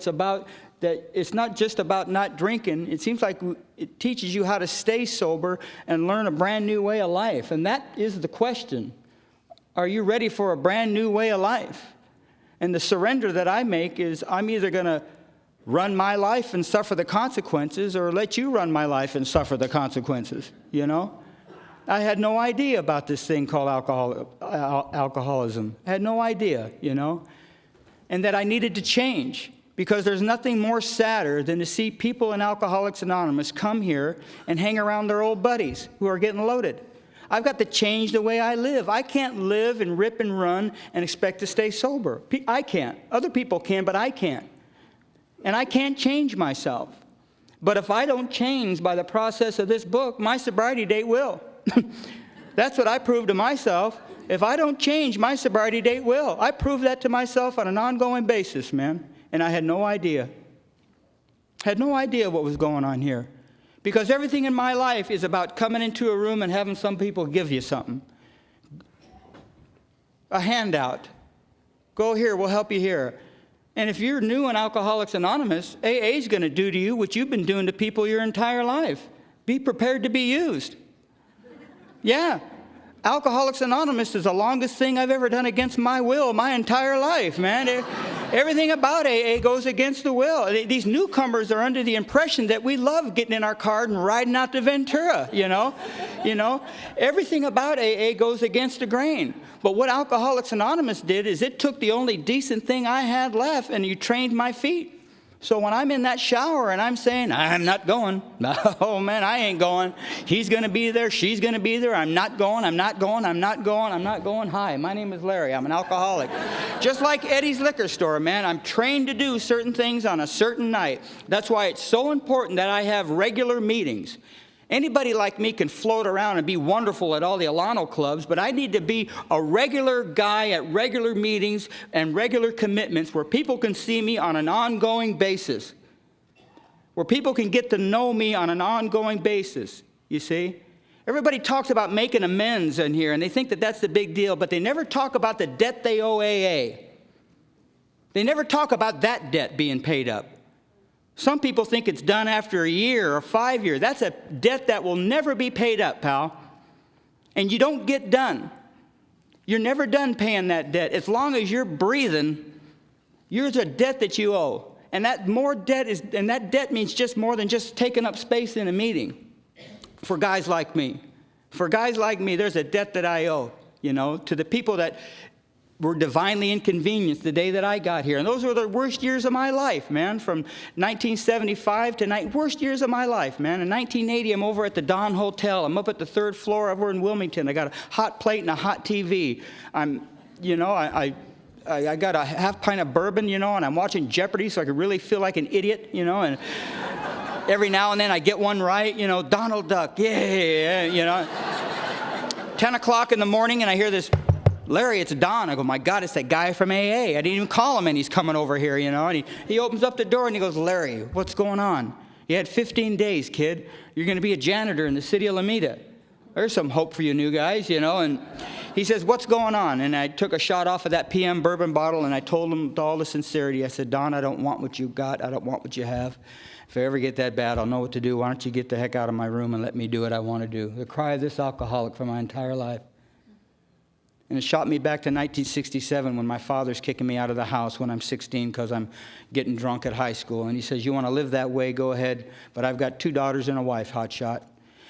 it's not just about not drinking. It seems like it teaches you how to stay sober and learn a brand new way of life. And that is the question. Are you ready for a brand new way of life? And the surrender that I make is I'm either going to run my life and suffer the consequences or let you run my life and suffer the consequences, you know? I had no idea about this thing called alcoholism. I had no idea, you know? And that I needed to change because there's nothing more sadder than to see people in Alcoholics Anonymous come here and hang around their old buddies who are getting loaded. I've got to change the way I live. I can't live and rip and run and expect to stay sober. I can't. Other people can, but I can't. And I can't change myself. But if I don't change by the process of this book, my sobriety date will. That's what I proved to myself. If I don't change, my sobriety date will. I prove that to myself on an ongoing basis, man. And I had no idea. Had no idea what was going on here. Because everything in my life is about coming into a room and having some people give you something. A handout. Go here, we'll help you here. And if you're new in Alcoholics Anonymous, AA is going to do to you what you've been doing to people your entire life. Be prepared to be used. Yeah. Alcoholics Anonymous is the longest thing I've ever done against my will my entire life, man. Everything about AA goes against the will. These newcomers are under the impression that we love getting in our car and riding out to Ventura, you know? Everything about AA goes against the grain. But what Alcoholics Anonymous did is it took the only decent thing I had left and you trained my feet. So when I'm in that shower and I'm saying, I'm not going. Oh, man, I ain't going. He's going to be there. She's going to be there. I'm not going. I'm not going. I'm not going. I'm not going. Hi, my name is Larry. I'm an alcoholic. Just like Eddie's Liquor Store, man. I'm trained to do certain things on a certain night. That's why it's so important that I have regular meetings. Anybody like me can float around and be wonderful at all the Alano clubs, but I need to be a regular guy at regular meetings and regular commitments where people can see me on an ongoing basis, where people can get to know me on an ongoing basis, you see? Everybody talks about making amends in here, and they think that that's the big deal, but they never talk about the debt they owe AA. They never talk about that debt being paid up. Some people think it's done after a year or 5 years. That's a debt that will never be paid up, pal. And you don't get done. You're never done paying that debt. As long as you're breathing, there's a debt that you owe. And that debt means just more than just taking up space in a meeting for guys like me. For guys like me, there's a debt that I owe, to the people that were divinely inconvenienced the day that I got here. And those were the worst years of my life, man, from 1975 to worst years of my life, man. In 1980, I'm over at the Don Hotel. I'm up at the 3rd floor over in Wilmington. I got a hot plate and a hot TV. I got a half pint of bourbon, and I'm watching Jeopardy so I could really feel like an idiot, and every now and then I get one right, Donald Duck, yeah, 10 o'clock in the morning and I hear this, Larry, it's Don. I go, my God, it's that guy from AA. I didn't even call him, and he's coming over here, and he opens up the door, and he goes, Larry, what's going on? You had 15 days, kid. You're going to be a janitor in the city of Alameda. There's some hope for you new guys, and he says, what's going on? And I took a shot off of that PM bourbon bottle, and I told him with all the sincerity, I said, Don, I don't want what you got. I don't want what you have. If I ever get that bad, I'll know what to do. Why don't you get the heck out of my room and let me do what I want to do? The cry of this alcoholic for my entire life. And it shot me back to 1967 when my father's kicking me out of the house when I'm 16 because I'm getting drunk at high school. And he says, you want to live that way, go ahead. But I've got 2 daughters and a wife, hotshot.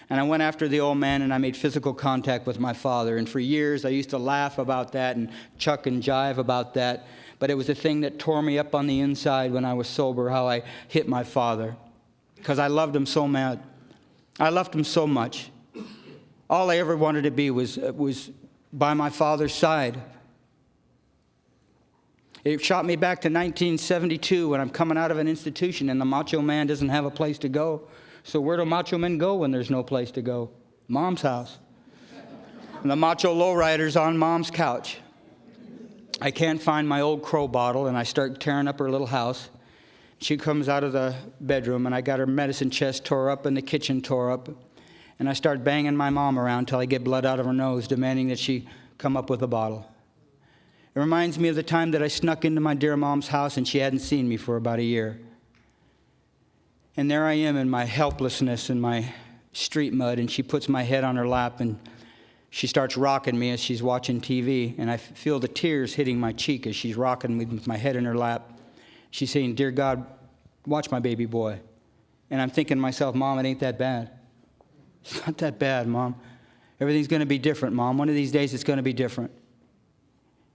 And I went after the old man and I made physical contact with my father. And for years I used to laugh about that and chuck and jive about that. But it was a thing that tore me up on the inside when I was sober, how I hit my father. Because I loved him so mad. I loved him so much. All I ever wanted to be was by my father's side. It shot me back to 1972 when I'm coming out of an institution and the macho man doesn't have a place to go. So where do macho men go when there's no place to go? Mom's house. And the macho lowrider's on Mom's couch. I can't find my old crow bottle, and I start tearing up her little house. She comes out of the bedroom, and I got her medicine chest tore up and the kitchen tore up. And I start banging my mom around till I get blood out of her nose, demanding that she come up with a bottle. It reminds me of the time that I snuck into my dear mom's house and she hadn't seen me for about a year. And there I am in my helplessness and my street mud, and she puts my head on her lap and she starts rocking me as she's watching TV, and I feel the tears hitting my cheek as she's rocking me with my head in her lap. She's saying, "Dear God, watch my baby boy." And I'm thinking to myself, Mom, it ain't that bad. It's not that bad, Mom. Everything's going to be different, Mom. One of these days it's going to be different.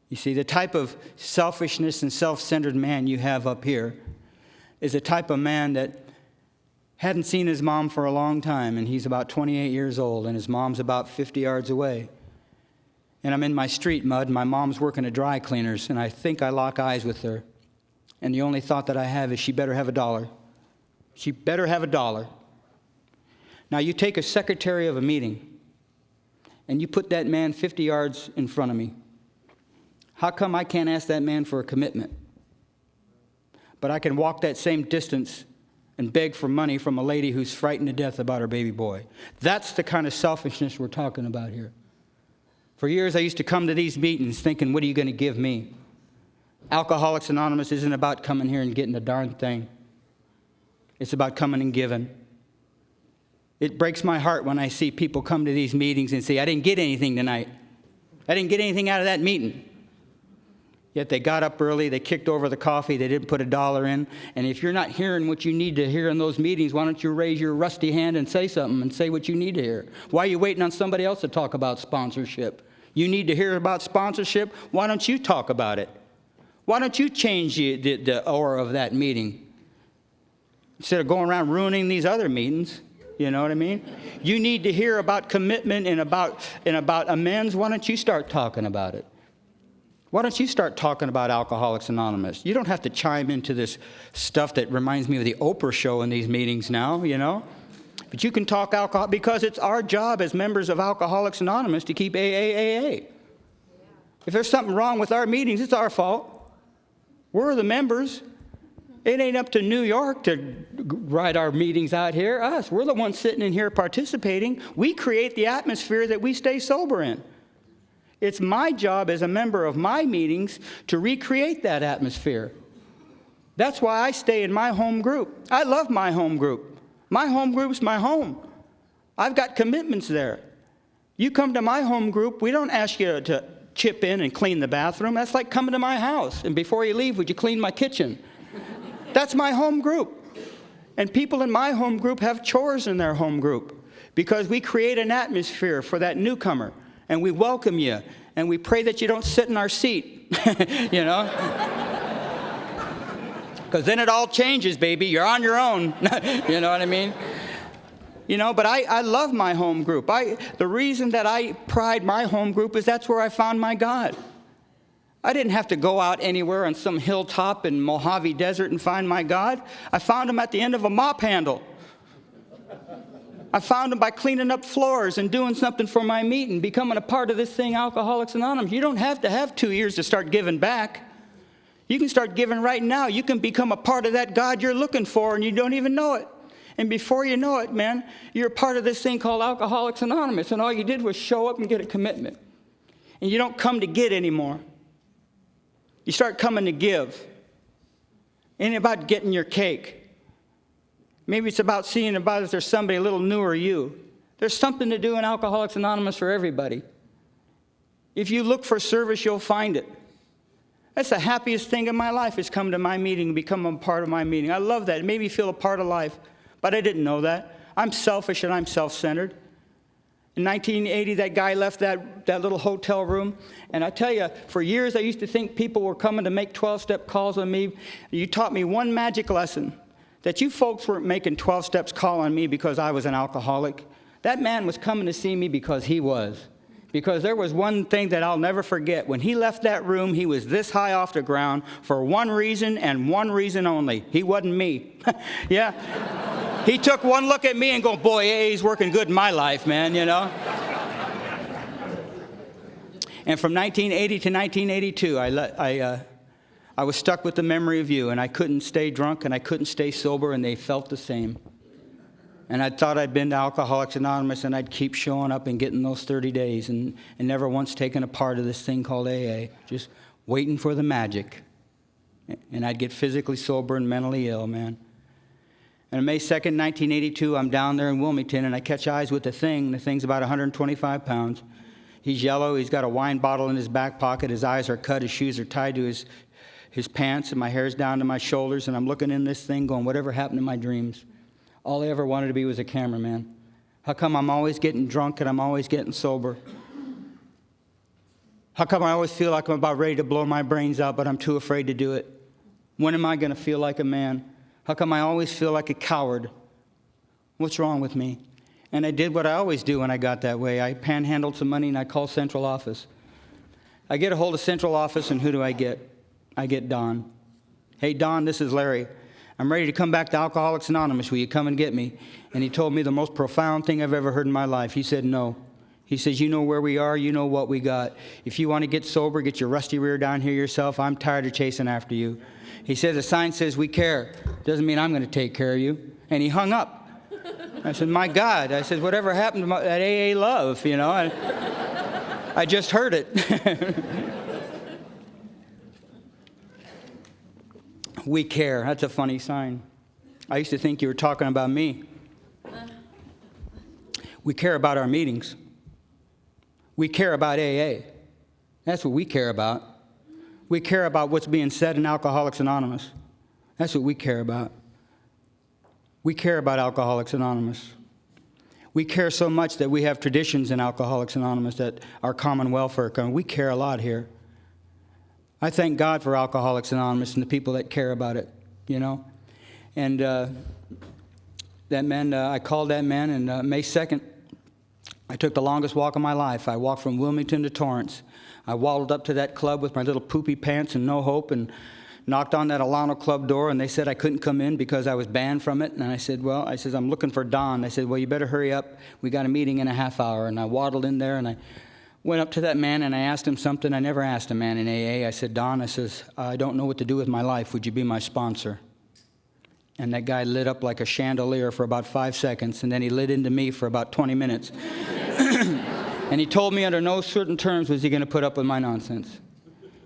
You see, the type of selfishness and self-centered man you have up here is a type of man that hadn't seen his mom for a long time, and he's about 28 years old, and his mom's about 50 yards away. And I'm in my street mud, and my mom's working at dry cleaners, and I think I lock eyes with her. And the only thought that I have is she better have $1. She better have $1. Now, you take a secretary of a meeting, and you put that man 50 yards in front of me. How come I can't ask that man for a commitment? But I can walk that same distance and beg for money from a lady who's frightened to death about her baby boy. That's the kind of selfishness we're talking about here. For years, I used to come to these meetings thinking, what are you going to give me? Alcoholics Anonymous isn't about coming here and getting a darn thing. It's about coming and giving. It breaks my heart when I see people come to these meetings and say, I didn't get anything tonight. I didn't get anything out of that meeting. Yet they got up early, they kicked over the coffee, they didn't put $1 in. And if you're not hearing what you need to hear in those meetings, why don't you raise your rusty hand and say something and say what you need to hear? Why are you waiting on somebody else to talk about sponsorship? You need to hear about sponsorship? Why don't you talk about it? Why don't you change the aura of that meeting? Instead of going around ruining these other meetings, you know what I mean? You need to hear about commitment and about amends. Why don't you start talking about it? Why don't you start talking about Alcoholics Anonymous? You don't have to chime into this stuff that reminds me of the Oprah show in these meetings now, you know? But you can talk alcohol because it's our job as members of Alcoholics Anonymous to keep AAAA. If there's something wrong with our meetings, it's our fault. We're the members. It ain't up to New York to write our meetings out here. Us, we're the ones sitting in here participating. We create the atmosphere that we stay sober in. It's my job as a member of my meetings to recreate that atmosphere. That's why I stay in my home group. I love my home group. My home group's my home. I've got commitments there. You come to my home group, we don't ask you to chip in and clean the bathroom. That's like coming to my house. And before you leave, would you clean my kitchen? That's my home group. And people in my home group have chores in their home group because we create an atmosphere for that newcomer. And we welcome you, and we pray that you don't sit in our seat, you know? Because then it all changes, baby. You're on your own, you know what I mean? You know, but I love my home group. The reason that I pride my home group is that's where I found my God. I didn't have to go out anywhere on some hilltop in Mojave Desert and find my God. I found him at the end of a mop handle. I found him by cleaning up floors and doing something for my meeting, becoming a part of this thing, Alcoholics Anonymous. You don't have to have 2 years to start giving back. You can start giving right now. You can become a part of that God you're looking for, and you don't even know it. And before you know it, man, you're a part of this thing called Alcoholics Anonymous, and all you did was show up and get a commitment. And you don't come to get anymore. You start coming to give. Ain't about getting your cake. Maybe it's about seeing about if there's somebody a little newer you. There's something to do in Alcoholics Anonymous for everybody. If you look for service, you'll find it. That's the happiest thing in my life is come to my meeting and become a part of my meeting. I love that. It made me feel a part of life, but I didn't know that. I'm selfish and I'm self-centered. In 1980, that guy left that little hotel room, and I tell you, for years I used to think people were coming to make 12-step calls on me. You taught me one magic lesson. That you folks weren't making 12 steps call on me because I was an alcoholic. That man was coming to see me because he was. Because there was one thing that I'll never forget. When he left that room, he was this high off the ground for one reason and one reason only. He wasn't me. Yeah. He took one look at me and go, boy, AA's working good in my life, man, you know. And from 1980 to 1982, I was stuck with the memory of you, and I couldn't stay drunk and I couldn't stay sober, and they felt the same. And I thought I'd been to Alcoholics Anonymous, and I'd keep showing up and getting those 30 days and never once taken a part of this thing called AA, just waiting for the magic. And I'd get physically sober and mentally ill, man. And on May 2nd, 1982, I'm down there in Wilmington, and I catch eyes with the thing. The thing's about 125 pounds. He's yellow. He's got a wine bottle in his back pocket. His eyes are cut. His shoes are tied to his pants, and my hair's down to my shoulders. And I'm looking in this thing going, whatever happened to my dreams? All I ever wanted to be was a cameraman. How come I'm always getting drunk and I'm always getting sober? How come I always feel like I'm about ready to blow my brains out, but I'm too afraid to do it? When am I going to feel like a man? How come I always feel like a coward? What's wrong with me? And I did what I always do when I got that way. I panhandled some money and I called central office. I get a hold of central office, and who do I get? I get Don. Hey, Don, this is Larry. I'm ready to come back to Alcoholics Anonymous. Will you come and get me? And he told me the most profound thing I've ever heard in my life. He said, no. He says, you know where we are. You know what we got. If you want to get sober, get your rusty rear down here yourself. I'm tired of chasing after you. He says, the sign says we care. Doesn't mean I'm going to take care of you. And he hung up. I said, my God. I said, whatever happened to that AA love, you know? I just heard it. We care. That's a funny sign. I used to think you were talking about me. We care about our meetings. We care about AA. That's what we care about. We care about what's being said in Alcoholics Anonymous. That's what we care about. We care about Alcoholics Anonymous. We care so much that we have traditions in Alcoholics Anonymous that are common welfare. We care a lot here. I thank God for Alcoholics Anonymous and the people that care about it, you know. And that man, I called that man, and May 2nd, I took the longest walk of my life. I walked from Wilmington to Torrance. I waddled up to that club with my little poopy pants and no hope, and knocked on that Alano club door, and they said I couldn't come in because I was banned from it. And I said, well, I'm looking for Don. They said, well, you better hurry up. We got a meeting in a half hour. And I waddled in there, and I went up to that man, and I asked him something I never asked a man in AA. I said, Don, I don't know what to do with my life. Would you be my sponsor? And that guy lit up like a chandelier for about 5 seconds, and then he lit into me for about 20 minutes. And he told me under no certain terms was he going to put up with my nonsense.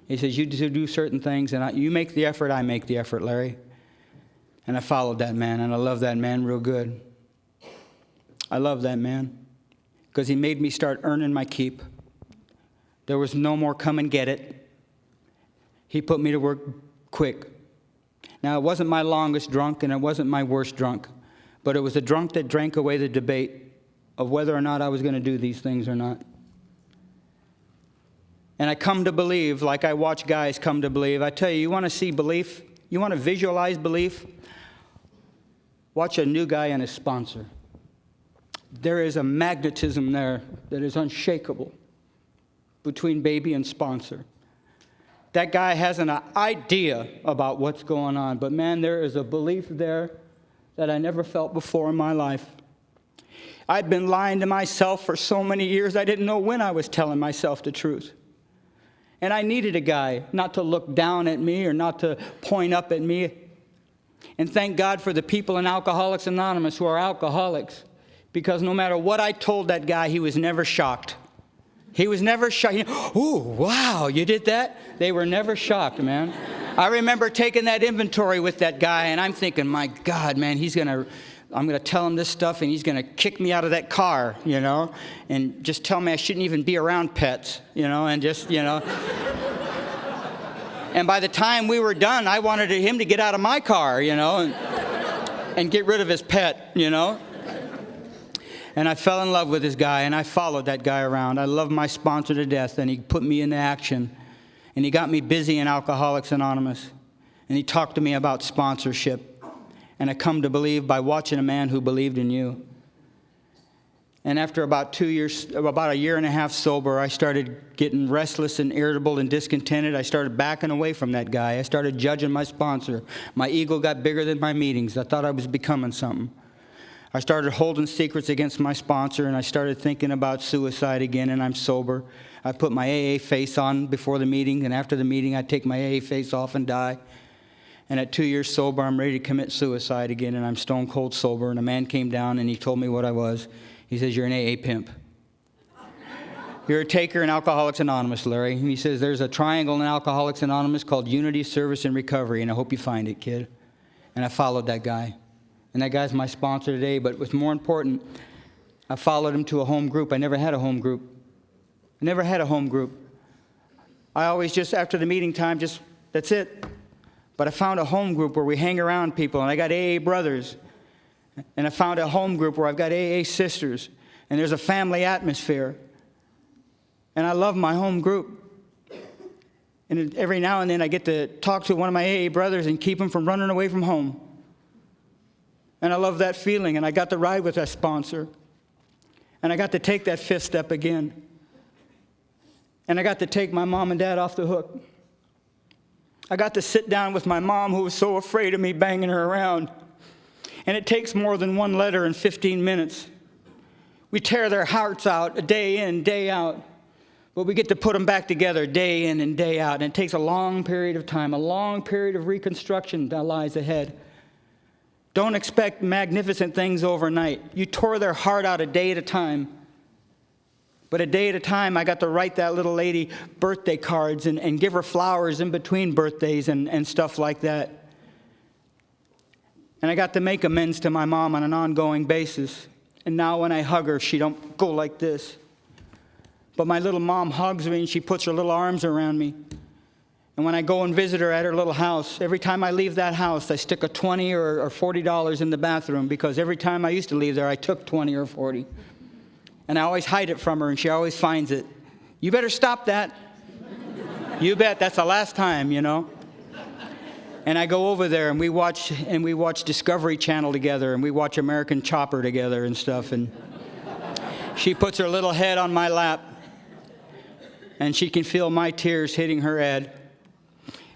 He says, you do certain things, and you make the effort, I make the effort, Larry. And I followed that man, and I love that man real good. I love that man because he made me start earning my keep. There was no more come and get it. He put me to work quick. Now, it wasn't my longest drunk, and it wasn't my worst drunk, but it was a drunk that drank away the debate of whether or not I was going to do these things or not. And I come to believe, like I watch guys come to believe. I tell you, you want to see belief? You want to visualize belief? Watch a new guy and his sponsor. There is a magnetism there that is unshakable between baby and sponsor. That guy has an idea about what's going on, but man, there is a belief there that I never felt before in my life. I'd been lying to myself for so many years, I didn't know when I was telling myself the truth. And I needed a guy not to look down at me or not to point up at me. And thank God for the people in Alcoholics Anonymous who are alcoholics, because no matter what I told that guy, he was never shocked. He was never shocked. Ooh, wow, you did that? They were never shocked, man. I remember taking that inventory with that guy, and I'm thinking, my God, man, I'm going to tell him this stuff, and he's going to kick me out of that car, you know, and just tell me I shouldn't even be around pets, you know, and just, you know. And by the time we were done, I wanted him to get out of my car, you know, and get rid of his pet, you know. And I fell in love with this guy, and I followed that guy around. I loved my sponsor to death, and he put me into action. And he got me busy in Alcoholics Anonymous. And he talked to me about sponsorship. And I come to believe by watching a man who believed in you. And after about a year and a half sober, I started getting restless and irritable and discontented. I started backing away from that guy. I started judging my sponsor. My ego got bigger than my meetings. I thought I was becoming something. I started holding secrets against my sponsor, and I started thinking about suicide again, and I'm sober. I put my AA face on before the meeting, and after the meeting, I take my AA face off and die. And at 2 years sober, I'm ready to commit suicide again, and I'm stone cold sober. And a man came down, and he told me what I was. He says, "You're an AA pimp. You're a taker in Alcoholics Anonymous, Larry." And he says, "There's a triangle in Alcoholics Anonymous called Unity, Service, and Recovery, and I hope you find it, kid." And I followed that guy. And that guy's my sponsor today, but what's more important, I followed him to a home group. I never had a home group. I always just, after the meeting time, that's it. But I found a home group where we hang around people, and I got AA brothers. And I found a home group where I've got AA sisters, and there's a family atmosphere. And I love my home group. And every now and then I get to talk to one of my AA brothers and keep him from running away from home. And I love that feeling, and I got to ride with that sponsor. And I got to take that fifth step again. And I got to take my mom and dad off the hook. I got to sit down with my mom, who was so afraid of me banging her around. And it takes more than one letter in 15 minutes. We tear their hearts out day in, day out. But we get to put them back together day in and day out. And it takes a long period of time, a long period of reconstruction that lies ahead. Don't expect magnificent things overnight. You tore their heart out a day at a time. But a day at a time, I got to write that little lady birthday cards and give her flowers in between birthdays and stuff like that. And I got to make amends to my mom on an ongoing basis. And now when I hug her, she don't go like this. But my little mom hugs me, and she puts her little arms around me. And when I go and visit her at her little house, every time I leave that house, I stick a $20 or $40 in the bathroom, because every time I used to leave there, I took 20 or 40. And I always hide it from her, and she always finds it. "You better stop that." "You bet, that's the last time, you know." And I go over there, and we watch Discovery Channel together, and we watch American Chopper together and stuff. And she puts her little head on my lap, and she can feel my tears hitting her head,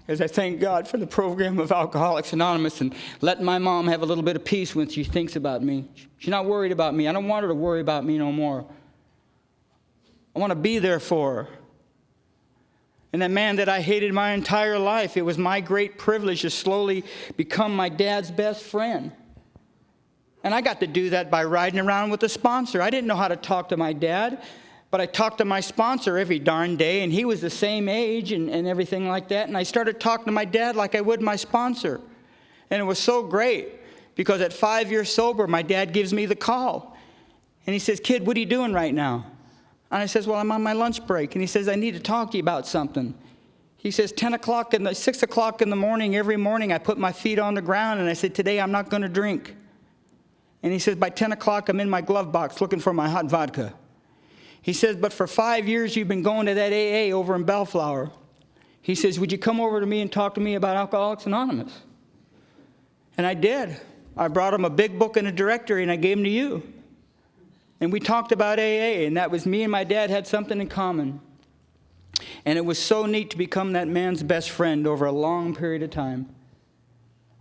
as I thank God for the program of Alcoholics Anonymous and letting my mom have a little bit of peace when she thinks about me. She's not worried about me. I don't want her to worry about me no more. I want to be there for her. And that man that I hated my entire life, it was my great privilege to slowly become my dad's best friend. And I got to do that by riding around with a sponsor. I didn't know how to talk to my dad, but I talked to my sponsor every darn day, and he was the same age and everything like that. And I started talking to my dad like I would my sponsor. And it was so great, because at 5 years sober, my dad gives me the call. And he says, "Kid, what are you doing right now?" And I says, "Well, I'm on my lunch break." And he says, "I need to talk to you about something." He says, 6 o'clock in the morning, every morning, I put my feet on the ground, and I said, "Today I'm not going to drink." And he says, by 10 o'clock, I'm in my glove box looking for my hot vodka. He says, "But for 5 years, you've been going to that AA over in Bellflower." He says, "Would you come over to me and talk to me about Alcoholics Anonymous?" And I did. I brought him a big book and a directory, and I gave them to you. And we talked about AA, and that was me and my dad had something in common. And it was so neat to become that man's best friend over a long period of time.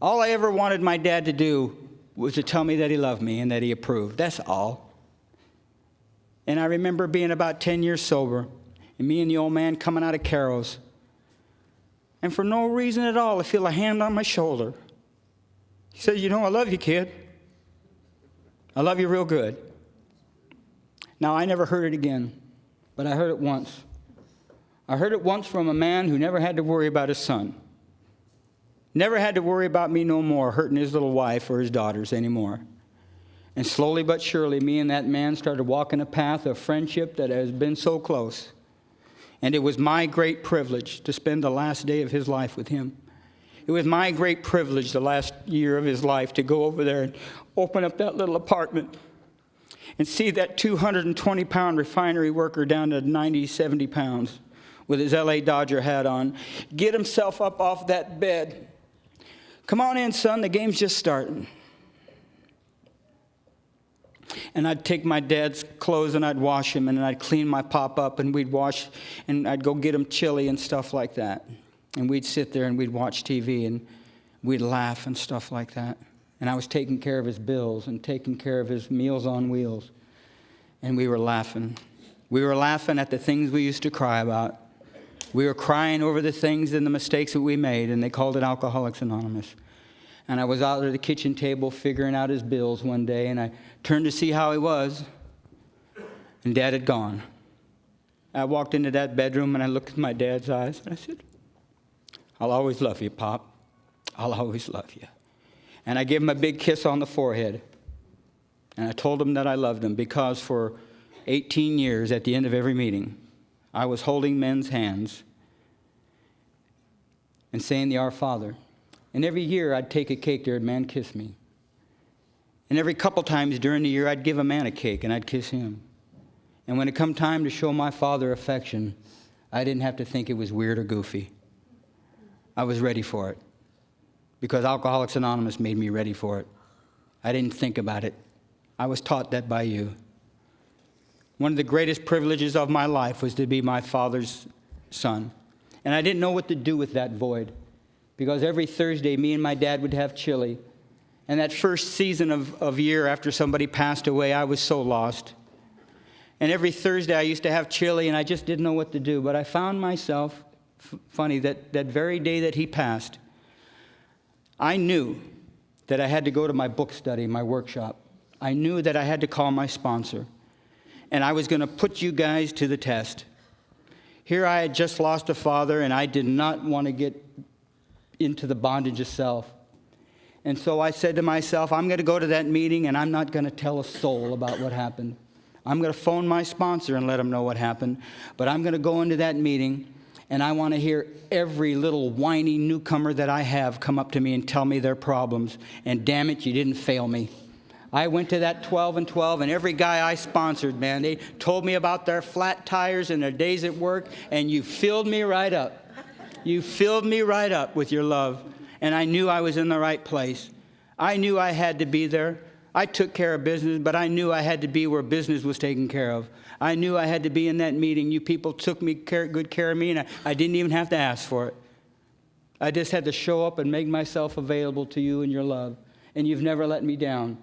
All I ever wanted my dad to do was to tell me that he loved me and that he approved. That's all. And I remember being about 10 years sober, and me and the old man coming out of Carol's. And for no reason at all, I feel a hand on my shoulder. He said, "You know, I love you, kid. I love you real good." Now, I never heard it again, but I heard it once. I heard it once from a man who never had to worry about his son. Never had to worry about me no more, hurting his little wife or his daughters anymore. And slowly but surely, me and that man started walking a path of friendship that has been so close. And it was my great privilege to spend the last day of his life with him. It was my great privilege the last year of his life to go over there and open up that little apartment and see that 220-pound refinery worker down to 90, 70 pounds with his LA Dodger hat on, get himself up off that bed. "Come on in, son, the game's just starting." And I'd take my dad's clothes and I'd wash them, and then I'd clean my pop up, and we'd wash, and I'd go get him chili and stuff like that. And we'd sit there and we'd watch TV and we'd laugh and stuff like that. And I was taking care of his bills and taking care of his Meals on Wheels. And we were laughing. We were laughing at the things we used to cry about. We were crying over the things and the mistakes that we made, and they called it Alcoholics Anonymous. And I was out at the kitchen table figuring out his bills one day, and I turned to see how he was, and Dad had gone. I walked into that bedroom, and I looked at my dad's eyes, and I said, I'll always love you, Pop. I'll always love you. And I gave him a big kiss on the forehead. And I told him that I loved him because for 18 years at the end of every meeting, I was holding men's hands and saying the Our Father. And every year I'd take a cake there and man kiss me. And every couple times during the year I'd give a man a cake and I'd kiss him. And when it come time to show my father affection, I didn't have to think it was weird or goofy. I was ready for it. Because Alcoholics Anonymous made me ready for it. I didn't think about it. I was taught that by you. One of the greatest privileges of my life was to be my father's son. And I didn't know what to do with that void. Because every Thursday, me and my dad would have chili. And that first season of year after somebody passed away, I was so lost. And every Thursday, I used to have chili, and I just didn't know what to do. But I found myself, funny, that very day that he passed, I knew that I had to go to my book study, my workshop. I knew that I had to call my sponsor. And I was going to put you guys to the test. Here I had just lost a father, and I did not want to get into the bondage of self. And so I said to myself, I'm going to go to that meeting, and I'm not going to tell a soul about what happened. I'm going to phone my sponsor and let him know what happened. But I'm going to go into that meeting, and I want to hear every little whiny newcomer that I have come up to me and tell me their problems. And damn it, you didn't fail me. I went to that 12 and 12, and every guy I sponsored, man, they told me about their flat tires and their days at work, and you filled me right up. You filled me right up with your love. And I knew I was in the right place. I knew I had to be there. I took care of business, but I knew I had to be where business was taken care of. I knew I had to be in that meeting. You people took good care of me, and I didn't even have to ask for it. I just had to show up and make myself available to you and your love. And you've never let me down.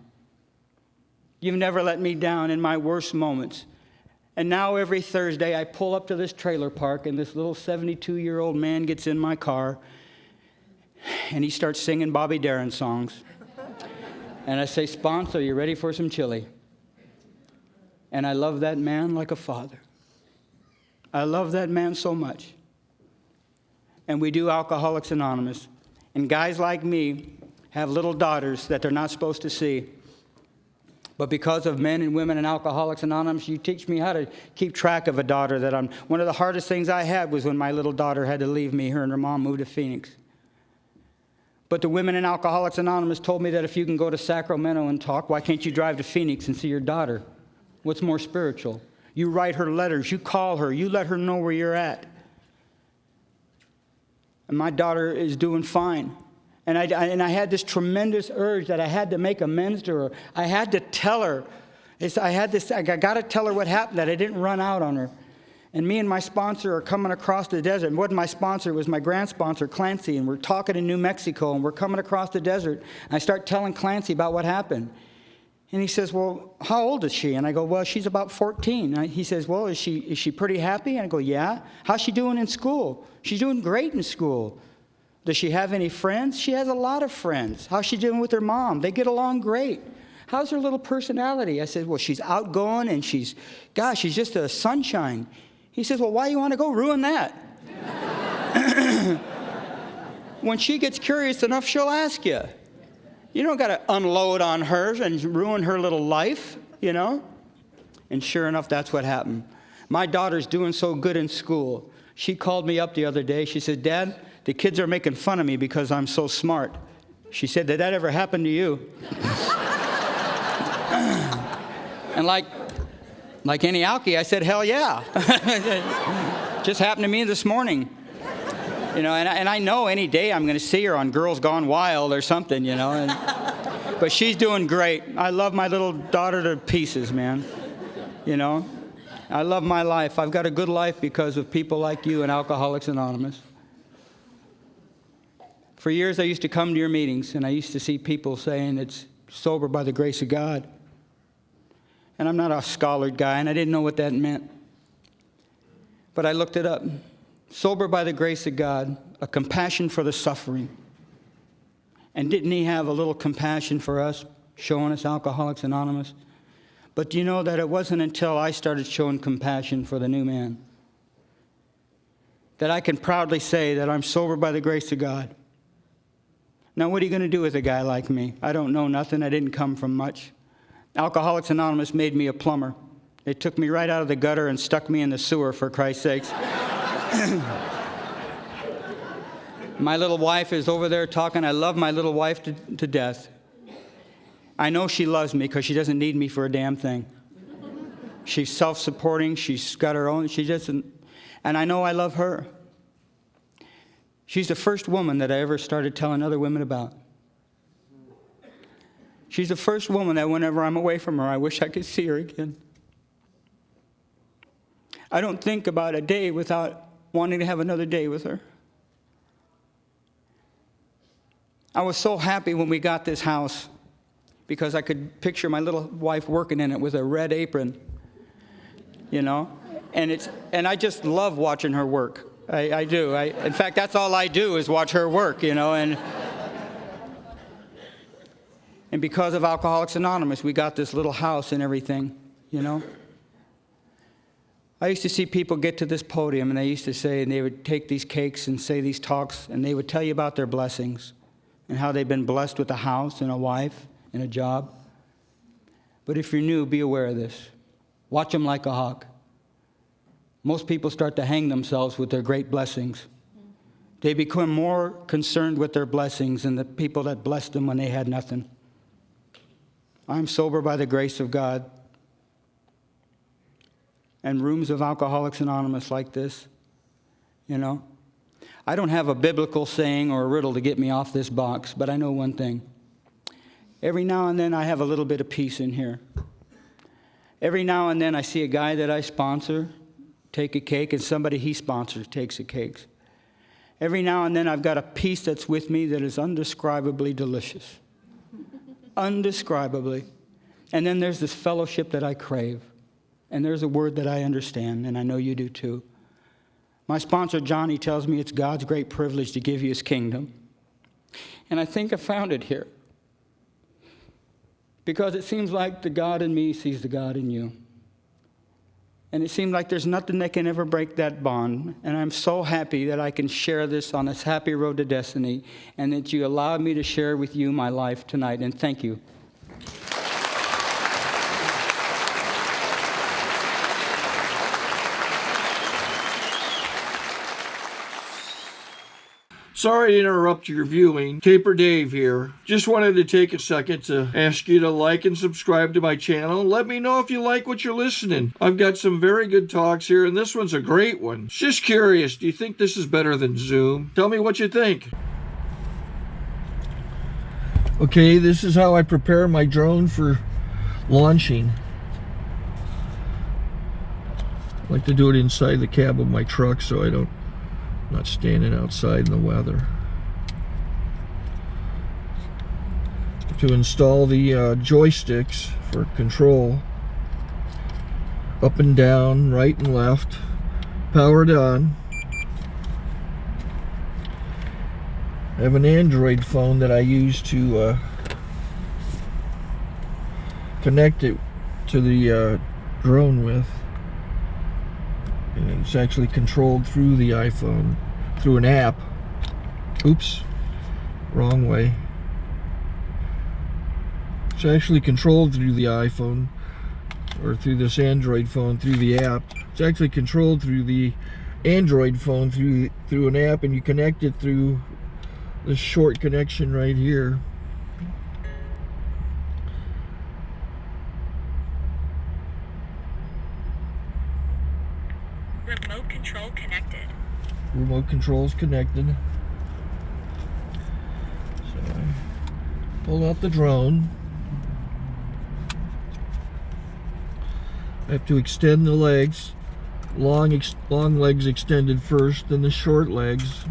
You've never let me down in my worst moments. And now every Thursday I pull up to this trailer park, and this little 72-year-old man gets in my car, and he starts singing Bobby Darin songs. And I say, Sponsor, you ready for some chili? And I love that man like a father. I love that man so much. And we do Alcoholics Anonymous. And guys like me have little daughters that they're not supposed to see. But because of men and women in Alcoholics Anonymous, you teach me how to keep track of a daughter that I'm... One of the hardest things I had was when my little daughter had to leave me. Her and her mom moved to Phoenix. But the women in Alcoholics Anonymous told me that if you can go to Sacramento and talk, why can't you drive to Phoenix and see your daughter? What's more spiritual? You write her letters, you call her, you let her know where you're at. And my daughter is doing fine. And I had this tremendous urge that I had to make amends to her. I had to tell her. I got to tell her what happened, that I didn't run out on her. And me and my sponsor are coming across the desert. And it wasn't my sponsor, it was my grand sponsor, Clancy. And we're talking in New Mexico, and we're coming across the desert. And I start telling Clancy about what happened. And he says, well, how old is she? And I go, well, she's about 14. And he says, well, is she pretty happy? And I go, yeah. How's she doing in school? She's doing great in school. Does she have any friends? She has a lot of friends. How's she doing with her mom? They get along great. How's her little personality? I said, well, she's outgoing, and she's just a sunshine. He says, well, why do you want to go ruin that? When she gets curious enough, she'll ask you. You don't got to unload on her and ruin her little life, you know? And sure enough, that's what happened. My daughter's doing so good in school. She called me up the other day. She said, Dad, the kids are making fun of me because I'm so smart. She said, did that ever happen to you? And like any alkie, I said, hell yeah. Just happened to me this morning. You know, and I know any day I'm going to see her on Girls Gone Wild or something, you know. But she's doing great. I love my little daughter to pieces, man. You know? I love my life. I've got a good life because of people like you and Alcoholics Anonymous. For years, I used to come to your meetings, and I used to see people saying it's sober by the grace of God. And I'm not a scholared guy, and I didn't know what that meant. But I looked it up. Sober by the grace of God, a compassion for the suffering. And didn't he have a little compassion for us, showing us Alcoholics Anonymous? But do you know that it wasn't until I started showing compassion for the new man that I can proudly say that I'm sober by the grace of God. Now, what are you going to do with a guy like me? I don't know nothing. I didn't come from much. Alcoholics Anonymous made me a plumber. They took me right out of the gutter and stuck me in the sewer, for Christ's sakes. My little wife is over there talking. I love my little wife to death. I know she loves me because she doesn't need me for a damn thing. She's self-supporting. She's got her own. She doesn't. And I know I love her. She's the first woman that I ever started telling other women about. She's the first woman that whenever I'm away from her, I wish I could see her again. I don't think about a day without wanting to have another day with her. I was so happy when we got this house because I could picture my little wife working in it with a red apron, you know? And I just love watching her work. I do. In fact, that's all I do is watch her work, you know? And because of Alcoholics Anonymous, we got this little house and everything, you know? I used to see people get to this podium, and they used to say, and they would take these cakes and say these talks, and they would tell you about their blessings and how they've been blessed with a house and a wife and a job. But if you're new, be aware of this. Watch them like a hawk. Most people start to hang themselves with their great blessings. They become more concerned with their blessings than the people that blessed them when they had nothing. I'm sober by the grace of God. And rooms of Alcoholics Anonymous like this, you know. I don't have a biblical saying or a riddle to get me off this box, but I know one thing. Every now and then I have a little bit of peace in here. Every now and then I see a guy that I sponsor take a cake, and somebody he sponsors takes a cake. Every now and then I've got a peace that's with me that is undescribably delicious. Undescribably. And then there's this fellowship that I crave. And there's a word that I understand, and I know you do too. My sponsor, Johnny, tells me it's God's great privilege to give you his kingdom. And I think I found it here. Because it seems like the God in me sees the God in you. And it seems like there's nothing that can ever break that bond. And I'm so happy that I can share this on this happy road to destiny, and that you allowed me to share with you my life tonight. And thank you. Sorry to interrupt your viewing. Taper Dave here. Just wanted to take a second to ask you to like and subscribe to my channel. Let me know if you like what you're listening. I've got some very good talks here, and this one's a great one. Just curious, do you think this is better than Zoom? Tell me what you think. Okay, this is how I prepare my drone for launching. I like to do it inside the cab of my truck so I'm not standing outside in the weather. To install the joysticks for control, up and down, right and left, powered on. I have an Android phone that I use to connect it to the drone with. And it's actually controlled through the iPhone, through an app. Oops, wrong way. It's actually controlled through the iPhone, or through this Android phone, through the app. It's actually controlled through the Android phone, through an app, and you connect it through this short connection right here. Remote control connected. Remote control's connected. So Pull out the drone. I have to extend the legs. Long legs extended first, then the short legs.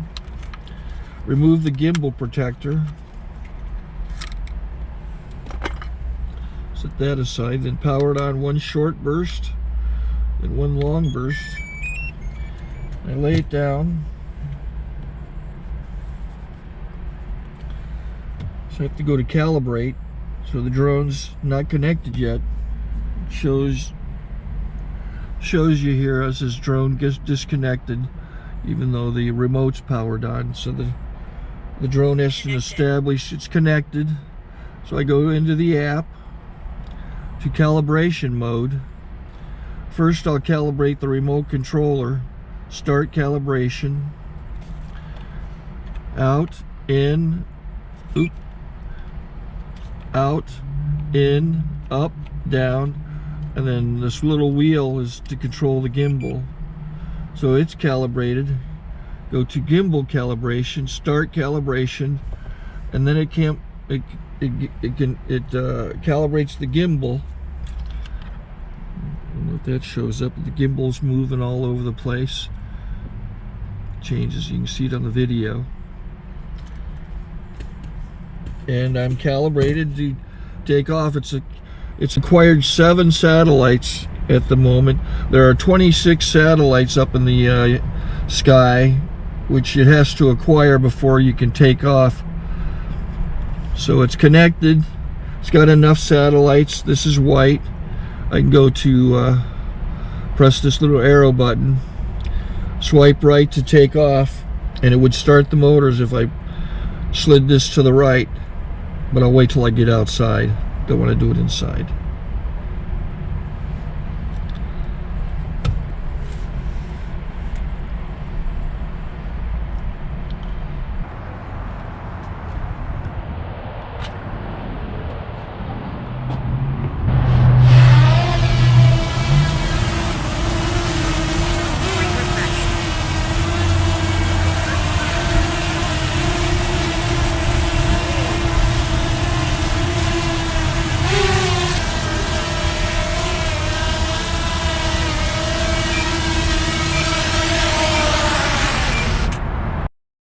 Remove the gimbal protector. Set that aside, then power it on one short burst, then one long burst. I lay it down. So I have to go to calibrate. So the drone's not connected yet. It shows you here as this drone gets disconnected, even though the remote's powered on. So the drone has to establish it's connected. So I go into the app to calibration mode. First I'll calibrate the remote controller. Start calibration. Out, in, oop, out, in, up, down, and then this little wheel is to control the gimbal. So it's calibrated. Go to gimbal calibration, start calibration, and then it calibrates the gimbal. If that shows up, the gimbal's moving all over the place. Changes, you can see it on the video. And I'm calibrated to take off. It's acquired 7 satellites at the moment. There are 26 satellites up in the sky, which it has to acquire before you can take off. So it's connected. It's got enough satellites. This is white. I can go to press this little arrow button, swipe right to take off, and it would start the motors if I slid this to the right. But I'll wait till I get outside. Don't want to do it inside.